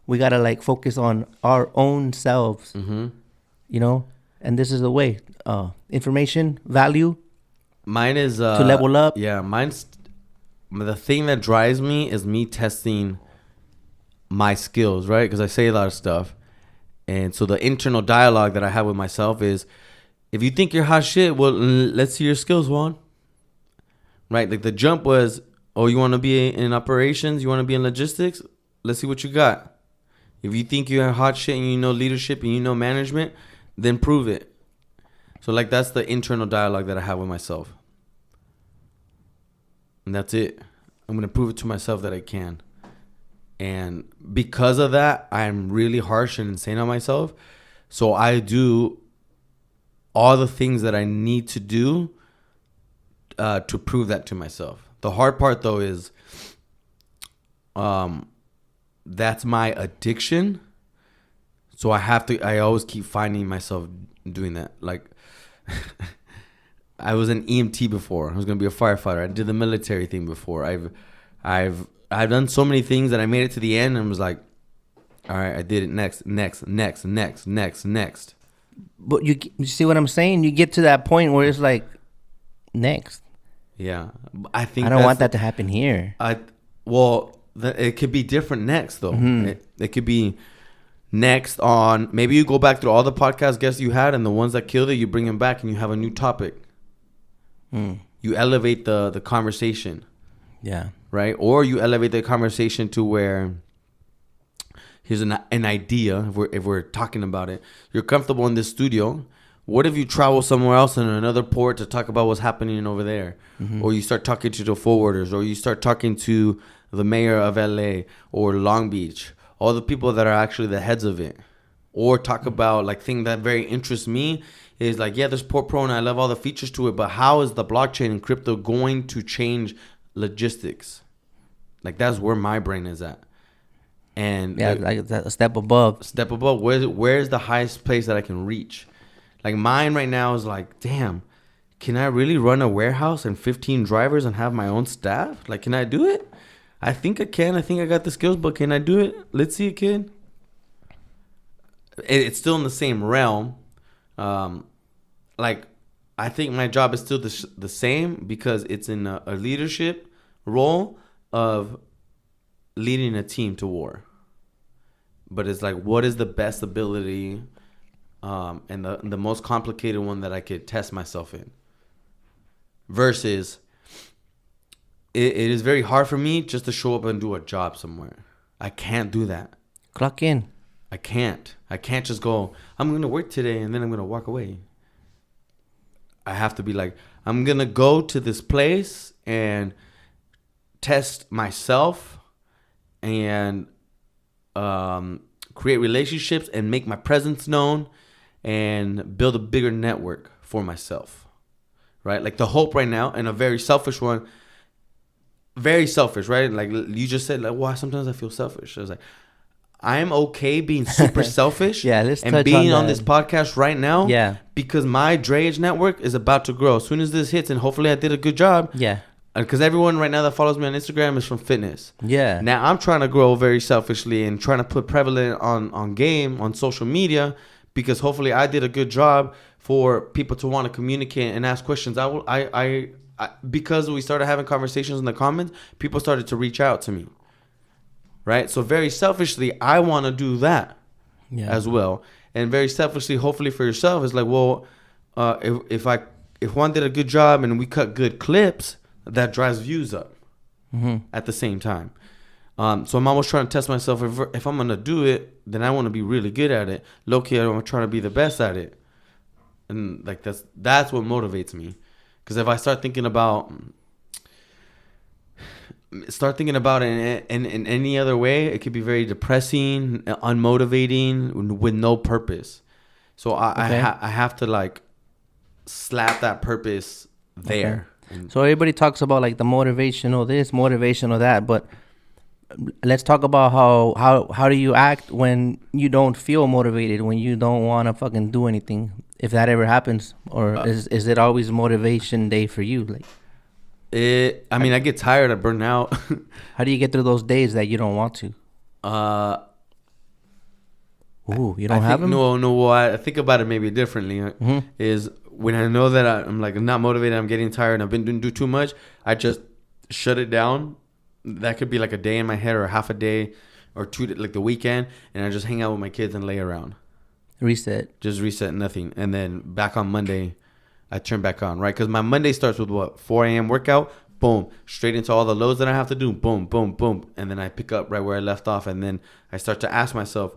we gotta like focus on our own selves.
Mm-hmm.
You know. And this is the way. Information, value.
Mine is
To level up.
Yeah, mine's the thing that drives me is me testing my skills, right? Because I say a lot of stuff. And so the internal dialogue that I have with myself is, if you think you're hot shit, well, let's see your skills, Juan. Right? Like the jump was, oh, you want to be in operations? You want to be in logistics? Let's see what you got. If you think you're hot shit and you know leadership and you know management, then prove it. So like that's the internal dialogue that I have with myself. And that's it. I'm going to prove it to myself that I can. And because of that, I'm really harsh and insane on myself. So I do all the things that I need to do to prove that to myself. The hard part, though, is that's my addiction. So I always keep finding myself doing that. Like, I was an EMT before. I was going to be a firefighter. I did the military thing before. I've done so many things that I made it to the end and was like, all right, I did it. Next.
But you see what I'm saying? You get to that point where it's like, next.
Yeah, I think
I don't want that to happen here.
It could be different next though.
Mm-hmm.
It could be next on. Maybe you go back through all the podcast guests you had, and the ones that killed it, you bring them back, and you have a new topic. You elevate the conversation.
Yeah.
Right? Or you elevate the conversation to where here's an idea. If we're talking about it, you're comfortable in this studio. What if you travel somewhere else in another port to talk about what's happening over there? Mm-hmm. Or you start talking to the forwarders, or you start talking to the mayor of LA or Long Beach, all the people that are actually the heads of it. Or talk about like thing that very interests me is like, yeah, there's Port Pro and I love all the features to it, but how is the blockchain and crypto going to change logistics? Like that's where my brain is at. And
yeah, like a step above.
Where's the highest place that I can reach? Like mine right now is like, damn, can I really run a warehouse and 15 drivers and have my own staff? Like, can I do it? I think I can. I think I got the skills, but can I do it? Let's see, kid. It's still in the same realm. Like, I think my job is still the same because it's in a leadership role of leading a team to war. But it's like, what is the best ability and the most complicated one that I could test myself in? Versus, it is very hard for me just to show up and do a job somewhere. I can't do that.
Clock in.
I can't just go, I'm going to work today and then I'm going to walk away. I have to be like, I'm going to go to this place and test myself and create relationships and make my presence known and build a bigger network for myself. Right? Like the hope right now, and a very selfish one, very selfish, right? Like you just said, like, why sometimes I feel selfish. I was like, I'm okay being super selfish and being on this podcast right now because my Drayage network is about to grow. As soon as this hits, and hopefully I did a good job. Yeah. Because everyone right now that follows me on Instagram is from fitness. Yeah. Now I'm trying to grow very selfishly and trying to put Prevalent on game, on social media, because hopefully I did a good job for people to want to communicate and ask questions. I because we started having conversations in the comments, people started to reach out to me. Right? So very selfishly, I want to do that as well. And very selfishly, hopefully for yourself, it's like, well, if Juan did a good job and we cut good clips, that drives views up at the same time. So I'm always trying to test myself. If I'm going to do it, then I want to be really good at it. Low-key, I'm trying to be the best at it. And like that's what motivates me. Because if I start thinking about it in any other way, it could be very depressing, unmotivating, with no purpose. So I have to like slap that purpose there.
Okay. So everybody talks about like the motivational this, motivational that, but let's talk about how do you act when you don't feel motivated, when you don't want to fucking do anything, if that ever happens, or is it always motivation day for you? Like,
I get tired, I burn out.
How do you get through those days that you don't want to? You don't have them?
No. Well, I think about it maybe differently. Is when I know that I'm like not motivated, I'm getting tired, and I've been doing too much, I just shut it down. That could be like a day in my head or half a day or two, like the weekend, and I just hang out with my kids and lay around.
Just
reset, nothing. And then back on Monday, I turn back on, right? Because my Monday starts with what? 4 a.m. workout, boom, straight into all the loads that I have to do, boom, boom, boom. And then I pick up right where I left off. And then I start to ask myself,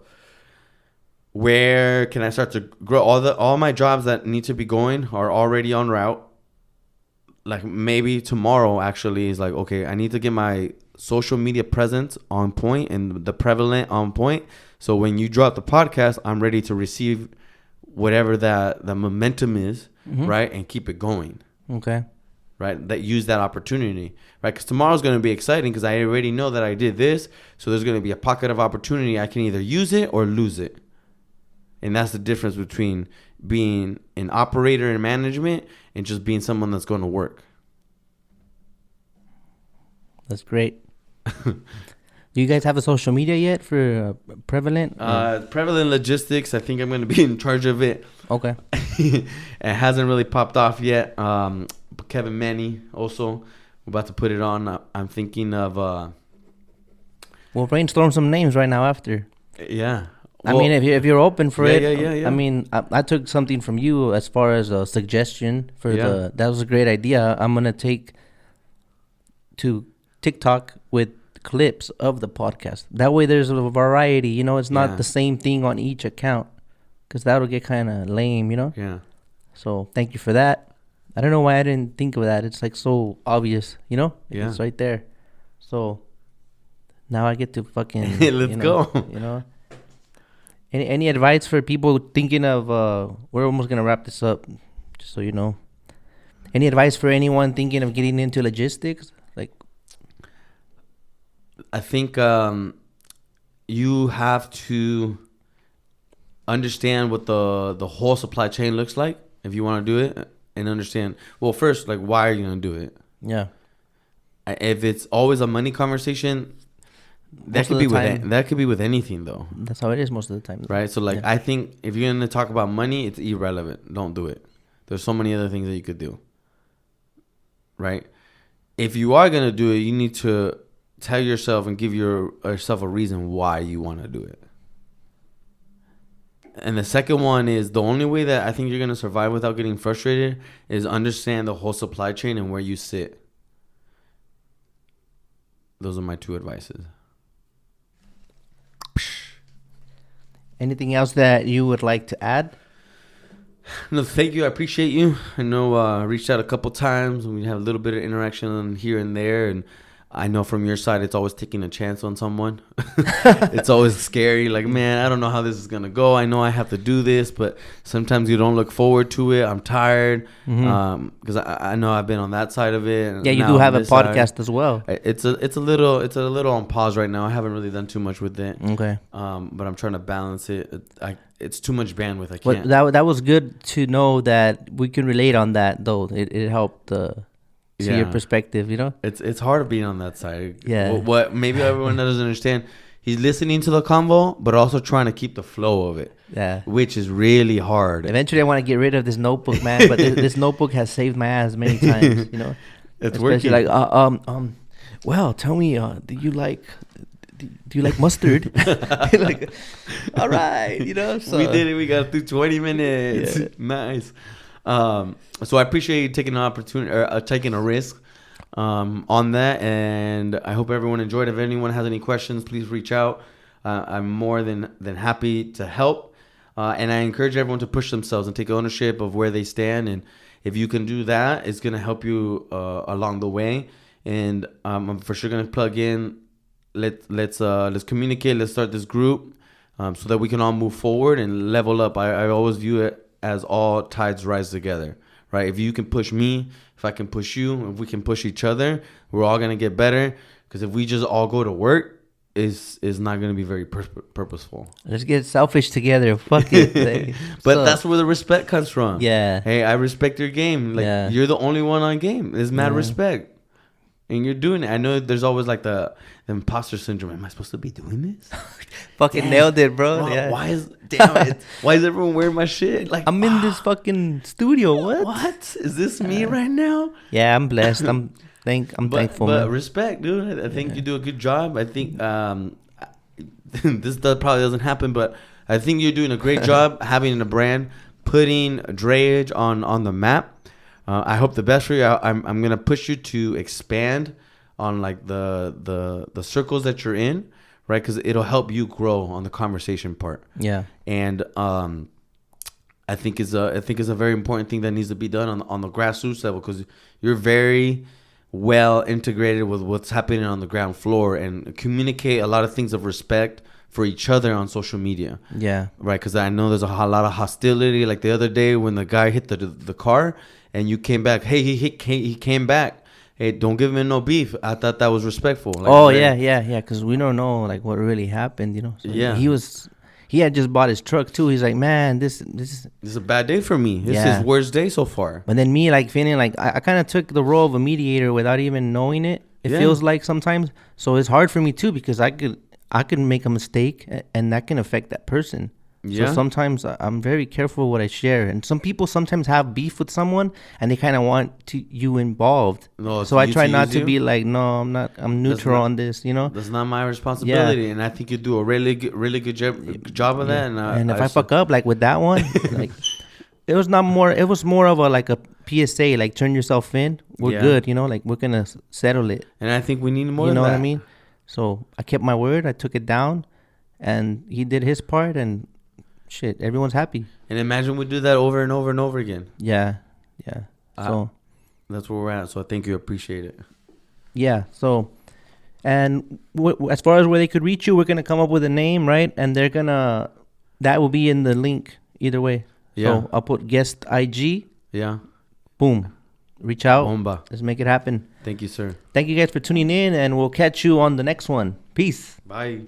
where can I start to grow? All my jobs that need to be going are already en route. Like maybe tomorrow actually is like, okay, I need to get my social media presence on point and the Prevalent on point. So when you drop the podcast, I'm ready to receive whatever the momentum is, right? And keep it going.
Okay.
Right? That use that opportunity, right? Because tomorrow's going to be exciting because I already know that I did this. So there's going to be a pocket of opportunity. I can either use it or lose it. And that's the difference between being an operator in management and just being someone that's going to work.
That's great. Do you guys have a social media yet for Prevalent?
Prevalent Logistics. I think I'm going to be in charge of it.
Okay.
It hasn't really popped off yet. Kevin Manny also. We're about to put it on. I'm thinking of...
We'll brainstorm some names right now after.
Yeah.
Well, I mean, if you're open for it.
Yeah.
I mean, I took something from you as far as a suggestion for that was a great idea. I'm going to take to TikTok with clips of the podcast. That way there's a variety, it's not the same thing on each account, because that'll get kind of lame,
Yeah.
So thank you for that. I don't know why I didn't think of that. It's like so obvious,
Yeah.
It's right there. So now I get to fucking
let's go.
Any advice for people thinking of we're almost gonna wrap this up, just so you know. Any advice for anyone thinking of getting into logistics? Like,
I think you have to understand what the whole supply chain looks like if you want to do it, and understand, well, first, like, why are you going to do it?
Yeah.
If it's always a money conversation, that could be with anything, though.
That's how it is most of the time.
Right? So, like, I think if you're going to talk about money, it's irrelevant. Don't do it. There's so many other things that you could do. Right? If you are going to do it, you need to tell yourself and give yourself a reason why you want to do it. And the second one is, the only way that I think you're going to survive without getting frustrated is understand the whole supply chain and where you sit. Those are my two advices.
Anything else that you would like to add?
No, thank you. I appreciate you. I know I reached out a couple times and we have a little bit of interaction here and there. And I know from your side, it's always taking a chance on someone. It's always scary. Like, man, I don't know how this is going to go. I know I have to do this, but sometimes you don't look forward to it. I'm tired because I know I've been on that side of it. And
yeah, you do have a podcast as well.
It's a little on pause right now. I haven't really done too much with it.
Okay.
But I'm trying to balance it. It's too much bandwidth. I
can't.
But
that was good to know that we can relate on that, though. It helped see your perspective,
It's hard being on that side.
Yeah.
What maybe everyone doesn't understand, he's listening to the convo, but also trying to keep the flow of it.
Yeah.
Which is really hard.
Eventually, I want to get rid of this notebook, man. But this notebook has saved my ass many times. You know.
It's
especially
working.
like well, tell me, do you like mustard? Like, all right, you know. So
we did it. We got through 20 minutes.
Yeah.
Nice. So I appreciate you taking an opportunity or taking a risk on that, and I hope everyone enjoyed. If anyone has any questions, please reach out. I'm more than happy to help, and I encourage everyone to push themselves and take ownership of where they stand. And if you can do that, it's gonna help you along the way. And I'm for sure gonna plug in. Let's communicate. Let's start this group so that we can all move forward and level up. I always view it as all tides rise together, right? If you can push me, if I can push you, if we can push each other, we're all gonna get better. Because if we just all go to work, is not gonna be very purposeful.
Let's get selfish together. Fuck it.
But that's where the respect comes from.
Yeah.
Hey, I respect your game. Like you're the only one on game. There's mad respect. And you're doing it. I know there's always like the imposter syndrome. Am I supposed to be doing this?
Fucking nailed it, bro. Yeah.
Why is everyone wearing my shit? Like
I'm in this fucking studio.
What? Is this me right now?
Yeah, I'm blessed. I'm thankful.
But
man.
respect, dude. I think you do a good job. I think probably doesn't happen, but I think you're doing a great job having a brand, putting Drayage on the map. I hope the best for you. I'm gonna push you to expand on like the circles that you're in, right? Because it'll help you grow on the conversation part.
Yeah.
And I think is a very important thing that needs to be done on the grassroots level, because you're very well integrated with what's happening on the ground floor and communicate a lot of things of respect for each other on social media.
Yeah.
Right. Because I know there's a lot of hostility. Like the other day when the guy hit the car. And you came back. Hey, he came back. Hey, don't give him no beef. I thought that was respectful. Like,
yeah. Because we don't know like what really happened, you know. So
yeah.
He had just bought his truck too. He's like, man, this
is a bad day for me. This is his worst day so far.
But then me like feeling like I kind of took the role of a mediator without even knowing it. It feels like sometimes. So it's hard for me too, because I could make a mistake and that can affect that person. Yeah. So sometimes I'm very careful what I share, and some people sometimes have beef with someone and they kind of want you involved. No, so I try not to be like, no, I'm not. I'm neutral on this. You know,
that's not my responsibility, and I think you do a really good job of that.
And if I fuck up like with that one, like it was more of a PSA, like turn yourself in. We're good, you know, like we're gonna settle it.
And I think we need more.
You know
what
I mean? So I kept my word. I took it down, and he did his part, and. Shit, everyone's happy.
And imagine we do that over and over and over again.
Yeah. So
that's where we're at. So I think you appreciate it.
Yeah. So, and as far as where they could reach you, we're gonna come up with a name, right? And that will be in the link either way. Yeah. So I'll put guest IG.
Yeah.
Boom. Reach out.
Bomba.
Let's make it happen.
Thank you, sir.
Thank you guys for tuning in, and we'll catch you on the next one. Peace.
Bye.